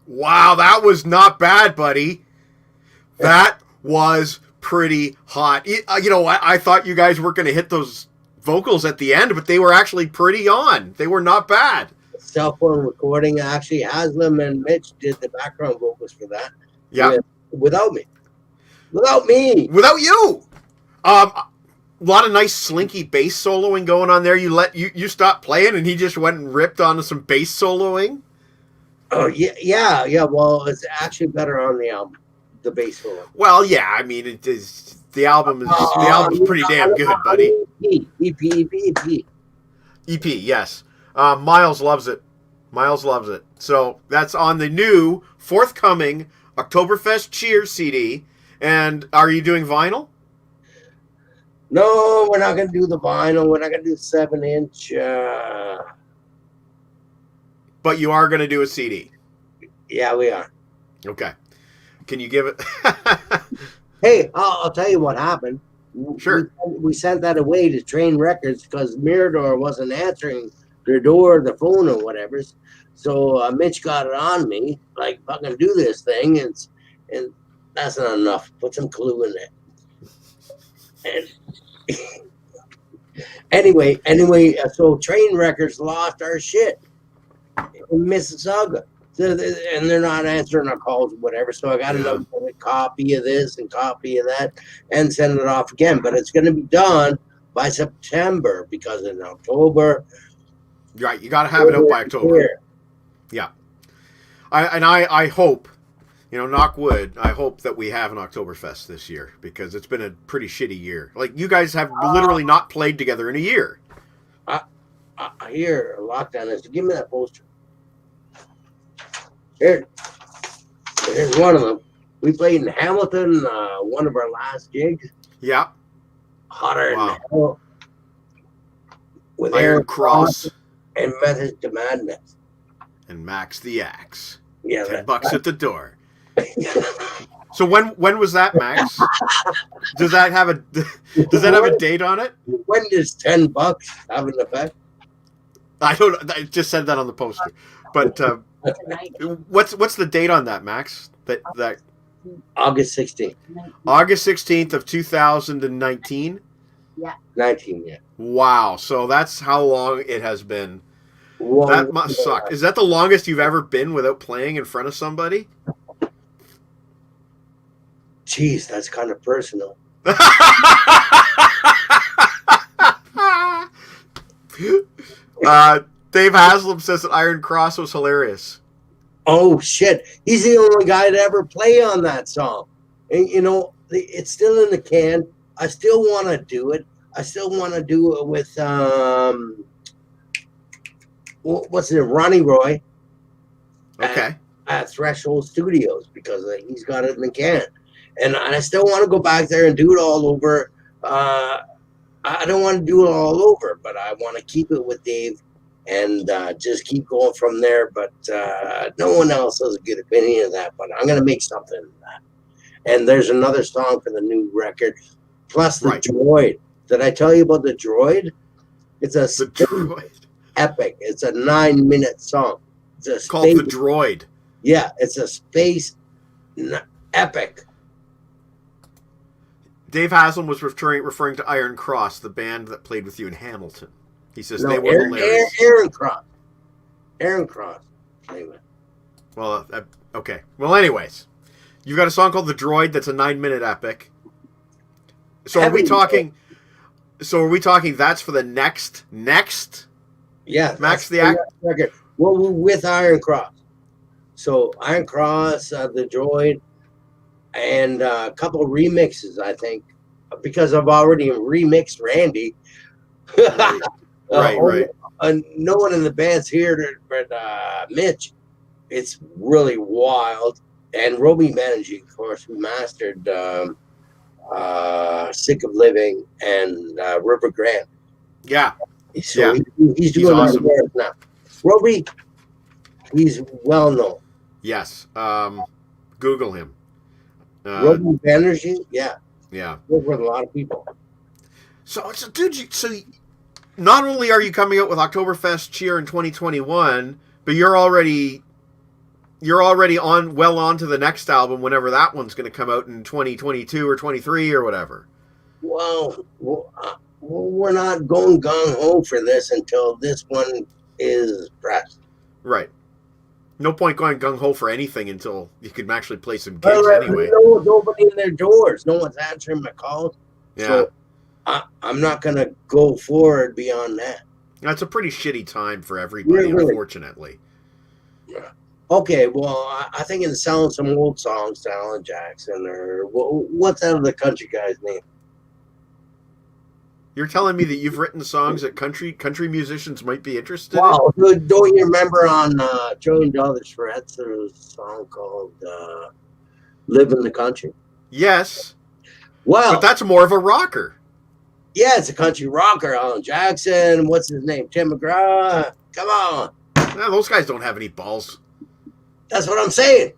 Wow, that was not bad, buddy. That was pretty hot. You know, I thought you guys were going to hit those vocals at the end, but they were actually pretty on. They were not bad. Cell phone recording. Actually, Haslam and Mitch did the background vocals for that. Yeah. Without me. Without me. Without you. A lot of nice slinky bass soloing going on there. You stopped playing and he just went and ripped onto some bass soloing. Oh yeah. Well, it's actually better on the album, the bass solo. Well, yeah. I mean, it is the album's pretty damn good, buddy. EP, yes. Miles loves it. Miles loves it. So that's on the new forthcoming Oktoberfest Cheers CD. And are you doing vinyl? No, we're not gonna do the vinyl. We're not gonna do 7-inch. But you are gonna do a CD. Yeah, we are. Okay. Can you give it? Hey, I'll tell you what happened. Sure. We sent that away to Train Records because Mirador wasn't answering their door, the phone, or whatever. So Mitch got it on me, like, fucking do this thing, and that's not enough. Put some clue in there. And anyway, so Train Records lost our shit in Mississauga. So and they're not answering our calls or whatever. So I got to copy of this and copy of that and send it off again. But it's going to be done by September because in October. Right, you got to have it out by October. Here. Yeah. I hope, knock wood, I hope that we have an Oktoberfest this year because it's been a pretty shitty year. Like, you guys have literally not played together in a year. I hear a lockdown is. Give me that poster. Here's one of them. We played in Hamilton, one of our last gigs. Yeah. Hotter than hell. With Iron Cross and Method to Madness. And Max the Axe. Yeah, $10 at the door. So when was that, Max? Does that have a date on it? When does $10 have an effect? I don't. I just said that on the poster, but what's the date on that, Max? That August 16th. August 16th of 2019. Yeah. 19. Yeah. Wow. So that's how long it has been. That must suck. Is that the longest you've ever been without playing in front of somebody? Jeez, that's kind of personal. Dave Haslam says that Iron Cross was hilarious. Oh shit, he's the only guy to ever play on that song. And it's still in the can. I still want to do it. I still want to do it with what's it, Ronnie Roy. Okay. At Threshold Studios because he's got it in the can. And I still want to go back there and do it all over. I don't want to do it all over, but I want to keep it with Dave and just keep going from there. But no one else has a good opinion of that. But I'm going to make something of that. And there's another song for the new record, plus the Droid. Did I tell you about the Droid? It's a Droid. Epic. It's a 9-minute song. It's called The Droid. Yeah, it's a space epic. Dave Haslam was referring to Iron Cross, the band that played with you in Hamilton. He says they were hilarious. Aaron Cross. Anyway. Well, okay. Well, anyways, you've got a song called The Droid that's a 9-minute epic. So are we talking? That's for the next? Yeah. Max the Act record. Well, with Iron Cross. So Iron Cross, the Droid, and a couple remixes, I think, because I've already remixed Randy. Right. No one in the band's here, but Mitch. It's really wild. And Roby Banerjee, of course, who mastered Sick of Living and River Grant. Yeah. So Yeah. he's doing awesome. that now. Roby, he's well known. Yes. Google him. Roby Banerjee, yeah. Yeah. Worked with a lot of people. So dude, so not only are you coming out with Oktoberfest Cheer in 2021, but you're already on to the next album whenever that one's going to come out in 2022 or 23 or whatever. Well, we're not going gung ho for this until this one is pressed. Right. No point going gung ho for anything until you can actually play some gigs anyway. No, nobody in their doors. No one's answering my calls. Yeah. So I'm not going to go forward beyond that. That's a pretty shitty time for everybody, Really. Unfortunately. Yeah. Okay, well, I think in selling some old songs to Alan Jackson or what's that other country guy's name? You're telling me that you've written songs that country musicians might be interested in? Wow, don't you remember on Joey and Dollars Frets there was a song called Live in the Country? Yes. Well, but that's more of a rocker. Yeah, it's a country rocker. Alan Jackson, what's his name? Tim McGraw. Come on. Yeah, those guys don't have any balls. That's what I'm saying.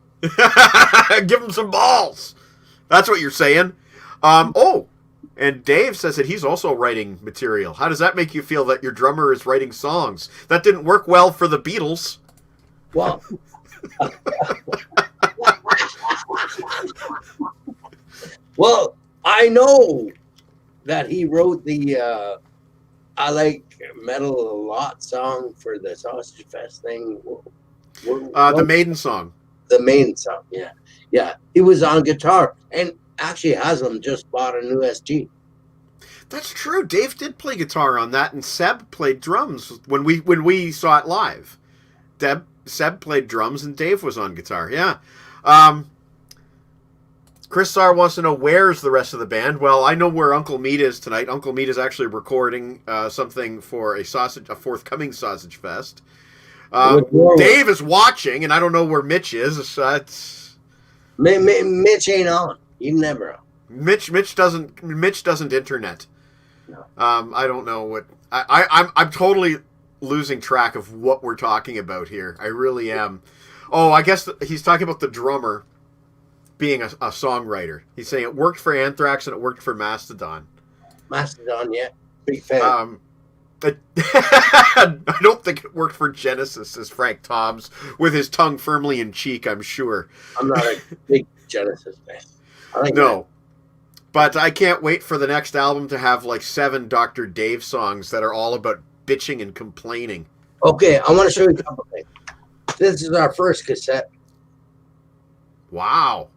Give them some balls. That's what you're saying. And Dave says that he's also writing material. How does that make you feel that your drummer is writing songs? That didn't work well for the Beatles. Well, well, I know that he wrote the I Like Metal a Lot song for the Sausage Fest thing. The Maiden song. The Maiden song, yeah. Yeah, he was on guitar. And actually, Haslam just bought a new SG. That's true. Dave did play guitar on that, and Seb played drums when we saw it live. Seb played drums, and Dave was on guitar. Yeah. Chris Sarr wants to know where's the rest of the band. Well, I know where Uncle Meat is tonight. Uncle Meat is actually recording something for a forthcoming Sausage Fest. Dave is watching, and I don't know where Mitch is. Mitch ain't on. You never on. Mitch doesn't internet. No. I don't know what I'm totally losing track of what we're talking about here. I really am. Oh, I guess he's talking about the drummer being a songwriter. He's saying it worked for Anthrax and it worked for Mastodon. Mastodon, yeah, big fan. I don't think it worked for Genesis, says Frank Toms, with his tongue firmly in cheek, I'm sure. I'm not a big Genesis fan. No. But I can't wait for the next album to have like 7 Dr. Dave songs that are all about bitching and complaining. Okay, I want to show you a couple things. This is our first cassette. Wow.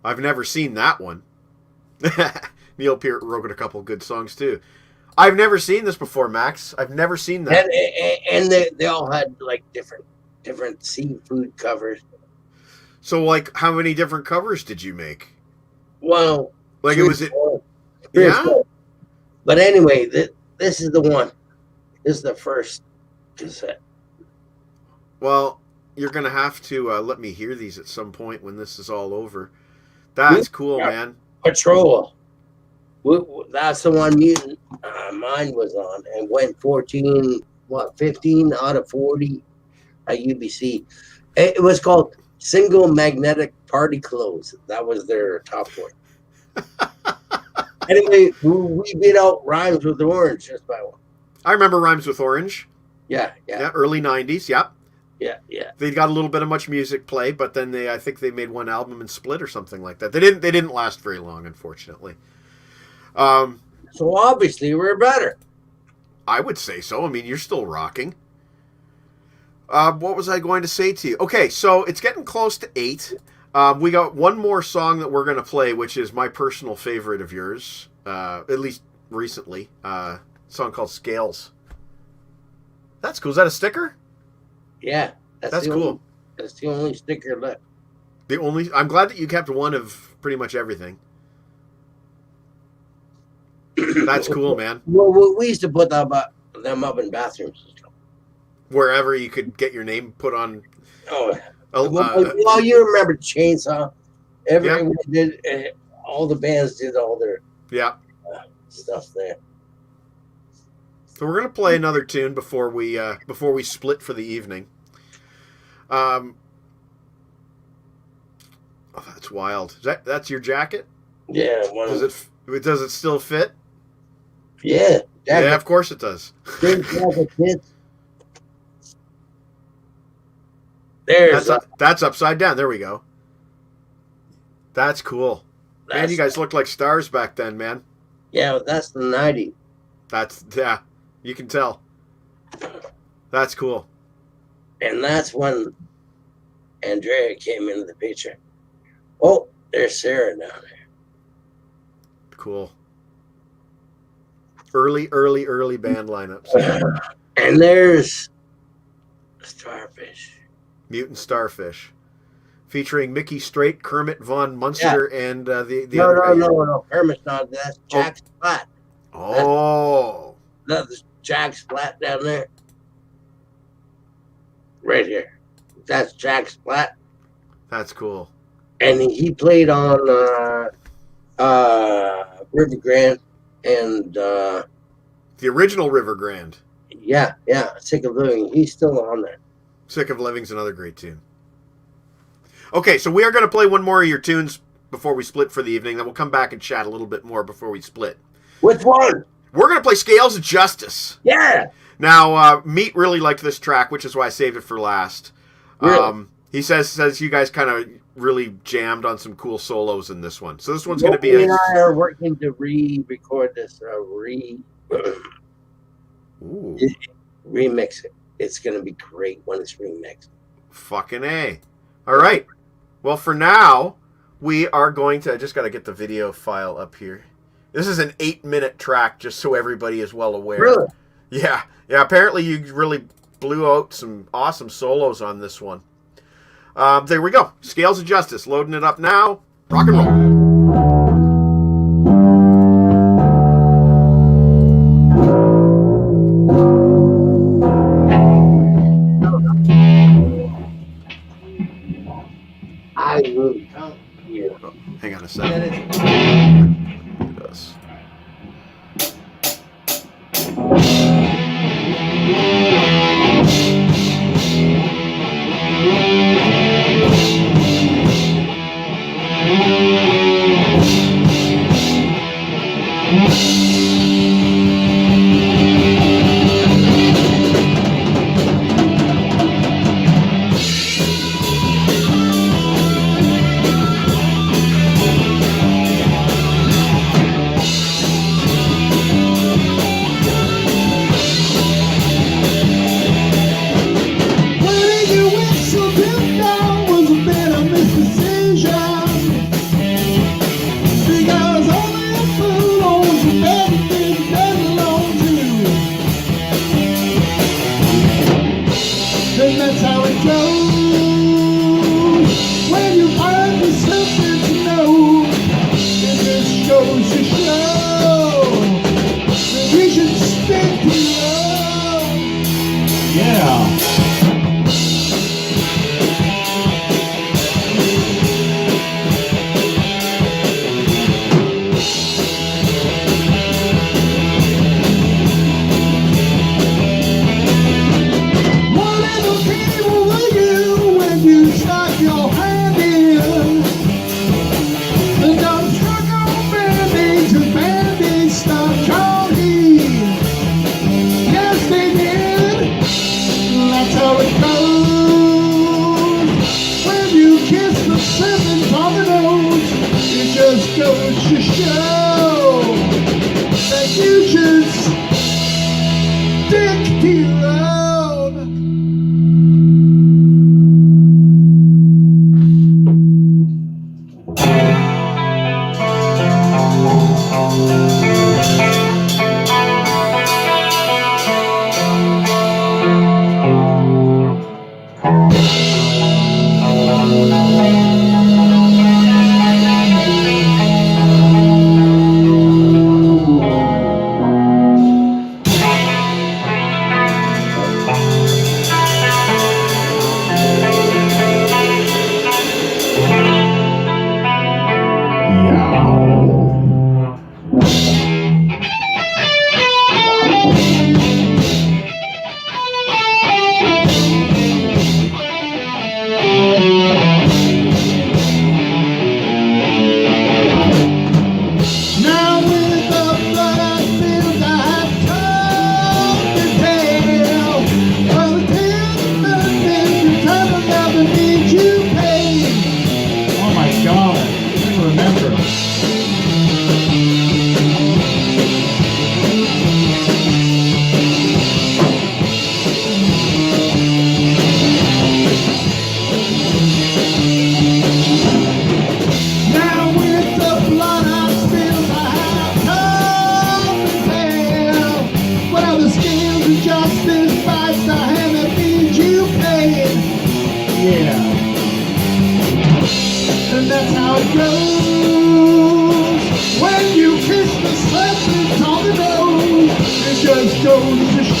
I've never seen that one. Neil Peart wrote a couple good songs too. I've never seen this before, Max. I've never seen that. And they all had like different seafood covers. So like how many different covers did you make? Well, like it was it. Yeah. But anyway, this is the one. This is the first cassette. Well, you're gonna have to let me hear these at some point when this is all over. That's cool, man. Patrol. That's the one Mutant mine was on, and went 15 out of 40 at UBC. It was called Single Magnetic Party Clothes. That was their top one. Anyway, we beat out Rhymes with Orange just by one. I remember Rhymes with Orange. Yeah. Early 90s, yeah. Yeah. They got a little bit of Much Music play, but then I think they made one album and split or something like that. They didn't last very long, unfortunately. So obviously we're better. I would say so. I mean, you're still rocking. What was I going to say to you? Okay, so it's getting close to 8. We got one more song that we're going to play, which is my personal favorite of yours, at least recently. A song called Scales. That's cool. Is that a sticker? Yeah. That's cool. That's the only sticker left. I'm glad that you kept one of pretty much everything. That's cool, man. Well, we used to put them up in bathrooms and stuff. Wherever you could get your name put on. Oh, well, you remember Chainsaw? Everyone did. All the bands did all their stuff there. So we're gonna play another tune before we split for the evening. Oh, that's wild. That's your jacket? Yeah. Does it still fit? Yeah. Yeah, of course it does. That's upside down. There we go. That's cool. Man, you guys looked like stars back then, man. Yeah, that's the 90s. You can tell. That's cool. And that's when Andrea came into the picture. Oh, there's Sarah down there. Cool. Early band lineups. And there's Starfish. Mutant Starfish. Featuring Mickey Straight, Kermit Von Munster, and the other guy. No. Kermit's not. That's Jack Splat. Oh. That's Jack Splat down there. Right here. That's Jack Splat. That's cool. And he played on River Grand and the original River Grand. Yeah. Sick of Living. He's still on there. Sick of Living's another great tune. Okay, so we are going to play one more of your tunes before we split for the evening. Then we'll come back and chat a little bit more before we split. Which one? We're going to play Scales of Justice. Yeah. Now, Meat really liked this track, which is why I saved it for last. Really? He says you guys kind of really jammed on some cool solos in this one. So this one's going to be and I are working to re-record this, remix it. It's going to be great when it's remixed. Fucking A. All right. Well, for now, we are going to... I just got to get the video file up here. This is an 8-minute track, just so everybody is well aware. Really? Yeah. Apparently, you really blew out some awesome solos on this one. There we go. Scales of Justice. Loading it up now. Rock and roll. I will come here. Oh, hang on a second. Do this. That's how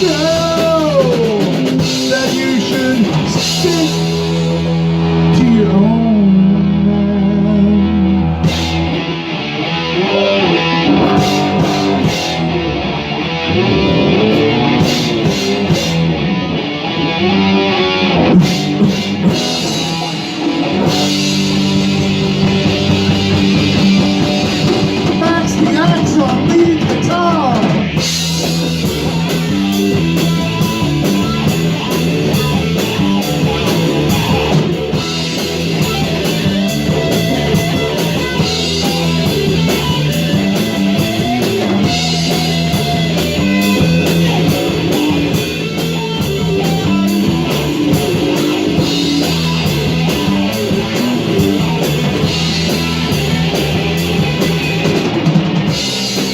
show that you should stick to your own man. Max the Axe on lead guitar.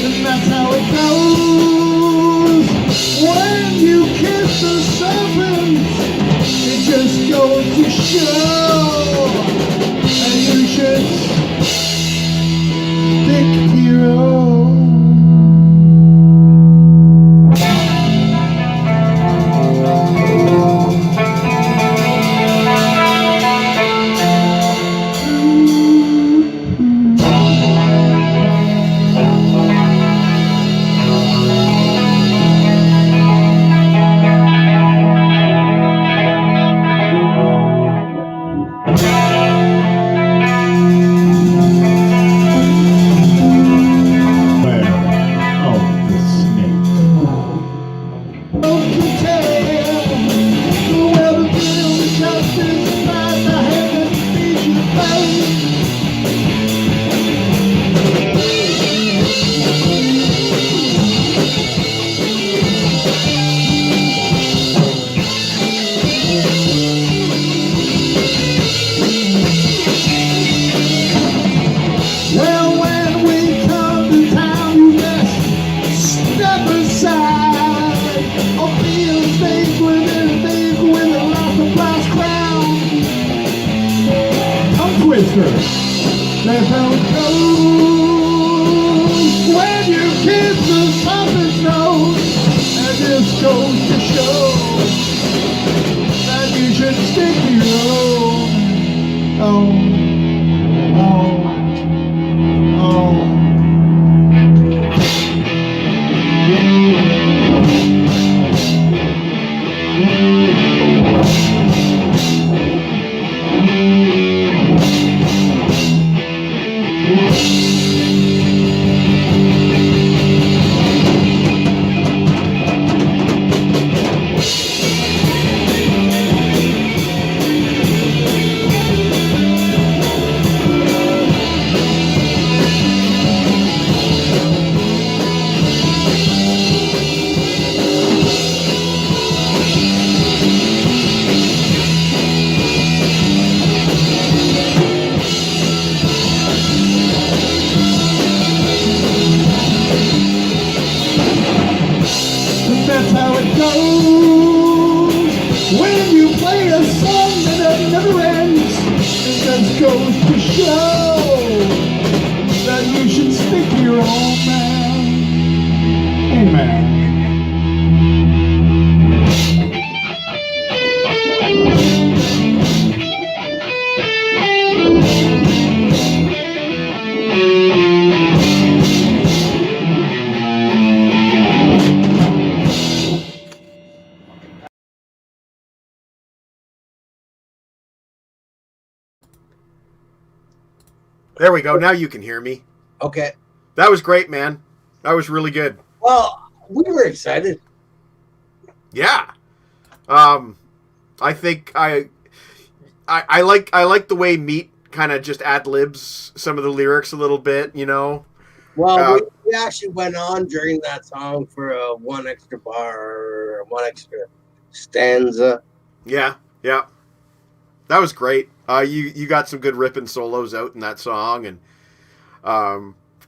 And that's how it goes. When you kiss the serpent, it just goes to show that you should stick to your own. Well, when we come to town, you best step aside. Or feel things with a lost of glass crown. Tongue twister. That's how it goes. When you kiss the serpent's nose, and this goes to show that you should stick to your own. That's how it goes. When you play a song that never ends, it just goes to show that you should stick to your own man. Amen. There we go. Now you can hear me. Okay. That was great, man. That was really good. Well, we were excited. Yeah. I think I like the way Meat kind of just ad libs some of the lyrics a little bit, you know. Well, we actually went on during that song for one extra bar, one extra stanza. Yeah, yeah. That was great. You got some good ripping solos out in that song, and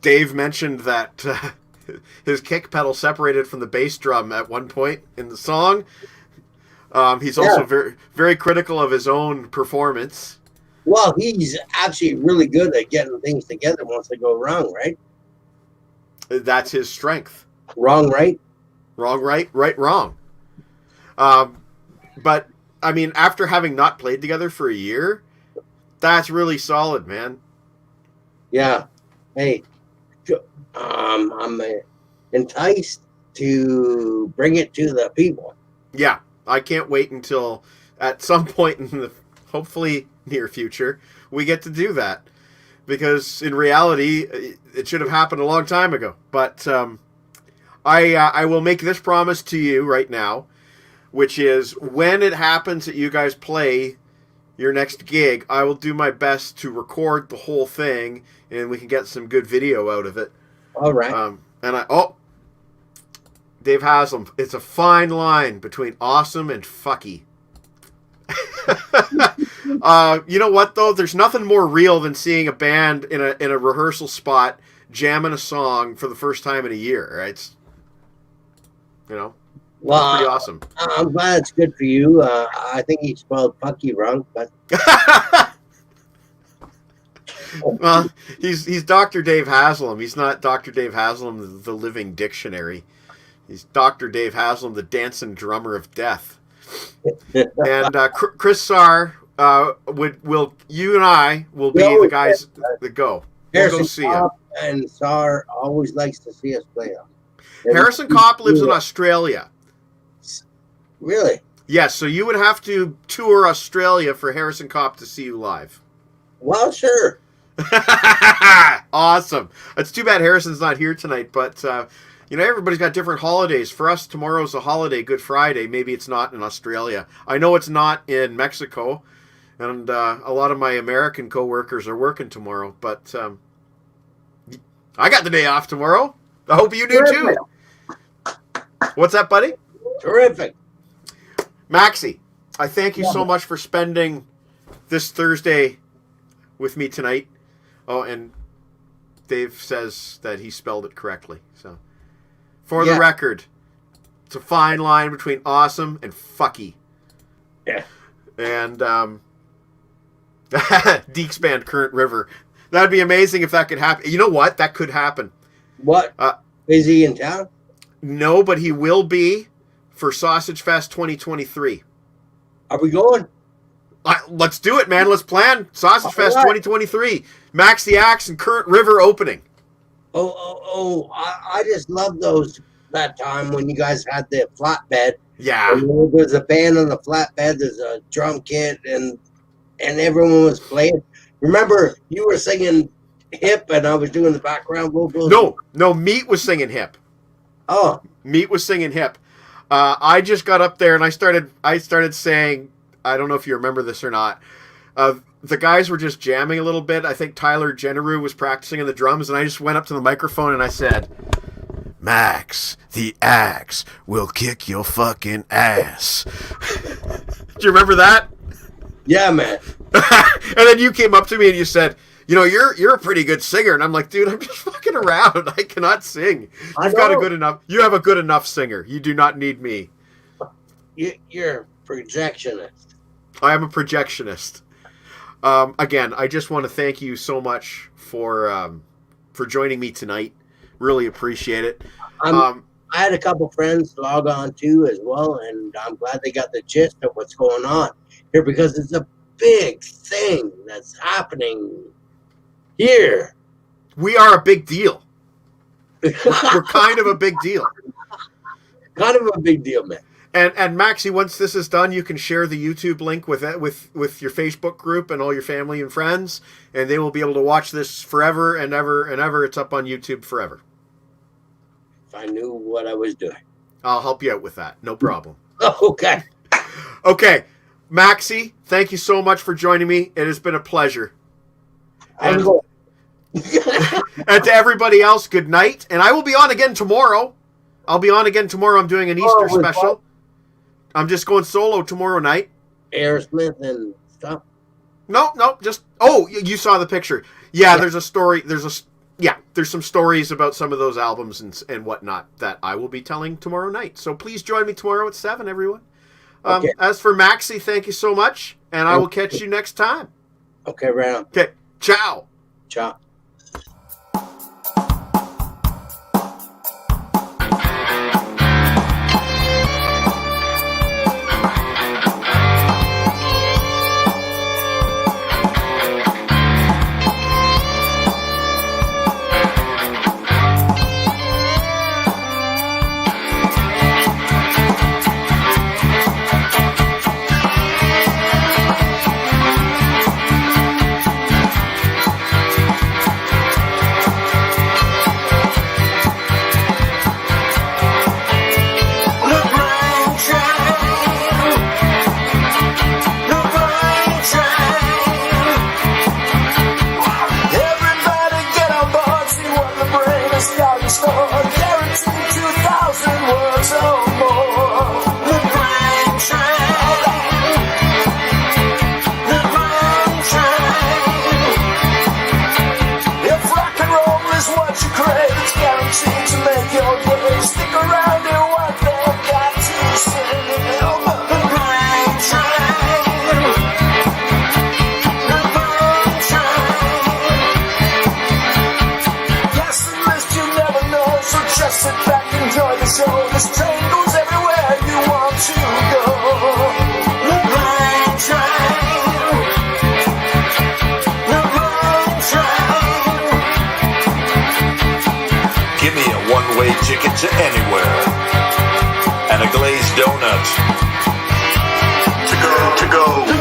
Dave mentioned that his kick pedal separated from the bass drum at one point in the song. He's also very, very critical of his own performance. Well, he's actually really good at getting things together once they go wrong, right? That's his strength. Wrong, right? Wrong, right, right, wrong. But I mean, after having not played together for a year, that's really solid, man. Yeah. Hey, I'm enticed to bring it to the people. Yeah, I can't wait until at some point in the hopefully near future we get to do that, because in reality it should have happened a long time ago. But I will make this promise to you right now, which is when it happens that you guys play your next gig, I will do my best to record the whole thing and we can get some good video out of it. All right. Dave Haslam, it's a fine line between awesome and fucky. You know what though? There's nothing more real than seeing a band in a rehearsal spot jamming a song for the first time in a year, right? It's, you know, well, pretty awesome. I'm glad it's good for you. I think he spelled fucky wrong, but well, he's Dr. Dave Haslam. He's not Dr. Dave Haslam, the living dictionary. He's Dr. Dave Haslam, the dancing drummer of death. And Chris Sarr, you and I will be the guys that go. We'll go see him. And Sarr always likes to see us play them. Harrison Kopp lives in Australia. Really? Yes, so you would have to tour Australia for Harrison Kopp to see you live. Well, sure. Awesome. It's too bad Harrison's not here tonight, but you know, everybody's got different holidays. For us, tomorrow's a holiday, Good Friday. Maybe it's not in Australia. I know it's not in Mexico, and a lot of my American coworkers are working tomorrow, but I got the day off tomorrow. I hope you do too. What's that, buddy? Terrific. Maxie, I thank you so much for spending this Thursday with me tonight. Oh, and Dave says that he spelled it correctly. So, for the record, it's a fine line between awesome and fucky. Yeah. And Deeks band Current River. That'd be amazing if that could happen. You know what? That could happen. What? Is he in town? No, but he will be for Sausage Fest 2023. Are we going? Let's do it, man. Let's plan Sausage Fest 2023. Max the Axe and Current River opening. I just love that time when you guys had the flatbed. Yeah. And there's a band on the flatbed. There's a drum kit, and everyone was playing. Remember, you were singing Hip, and I was doing the background vocals. No, Meat was singing Hip. Oh, Meat was singing Hip. I just got up there and I started saying, I don't know if you remember this or not. The guys were just jamming a little bit. I think Tyler Generu was practicing on the drums, and I just went up to the microphone and I said, Max the Axe will kick your fucking ass. Do you remember that? Yeah, man. And then you came up to me and you said, you know, you're a pretty good singer. And I'm like, dude, I'm just fucking around. I cannot sing. You have a good enough singer. You do not need me. You're a projectionist. I am a projectionist. Again, I just want to thank you so much for joining me tonight. Really appreciate it. I had a couple friends log on too as well, and I'm glad they got the gist of what's going on here, because it's a big thing that's happening here. We are a big deal. We're kind of a big deal. Kind of a big deal, man. And Maxie, once this is done, you can share the YouTube link with your Facebook group and all your family and friends, and they will be able to watch this forever and ever and ever. It's up on YouTube forever. If I knew what I was doing. I'll help you out with that. No problem. Okay. Okay. Maxie, thank you so much for joining me. It has been a pleasure. And to everybody else, good night. And I will be on again tomorrow. I'm doing an Easter special. What? I'm just going solo tomorrow night. Aerosmith and stuff. No, just you saw the picture. Yeah, there's a story. There's some stories about some of those albums and whatnot that I will be telling tomorrow night. So please join me tomorrow at 7, everyone. Okay. As for Maxie, thank you so much, and I will catch you next time. Okay, right on. Okay, ciao. Ciao. Glazed Donut. To go.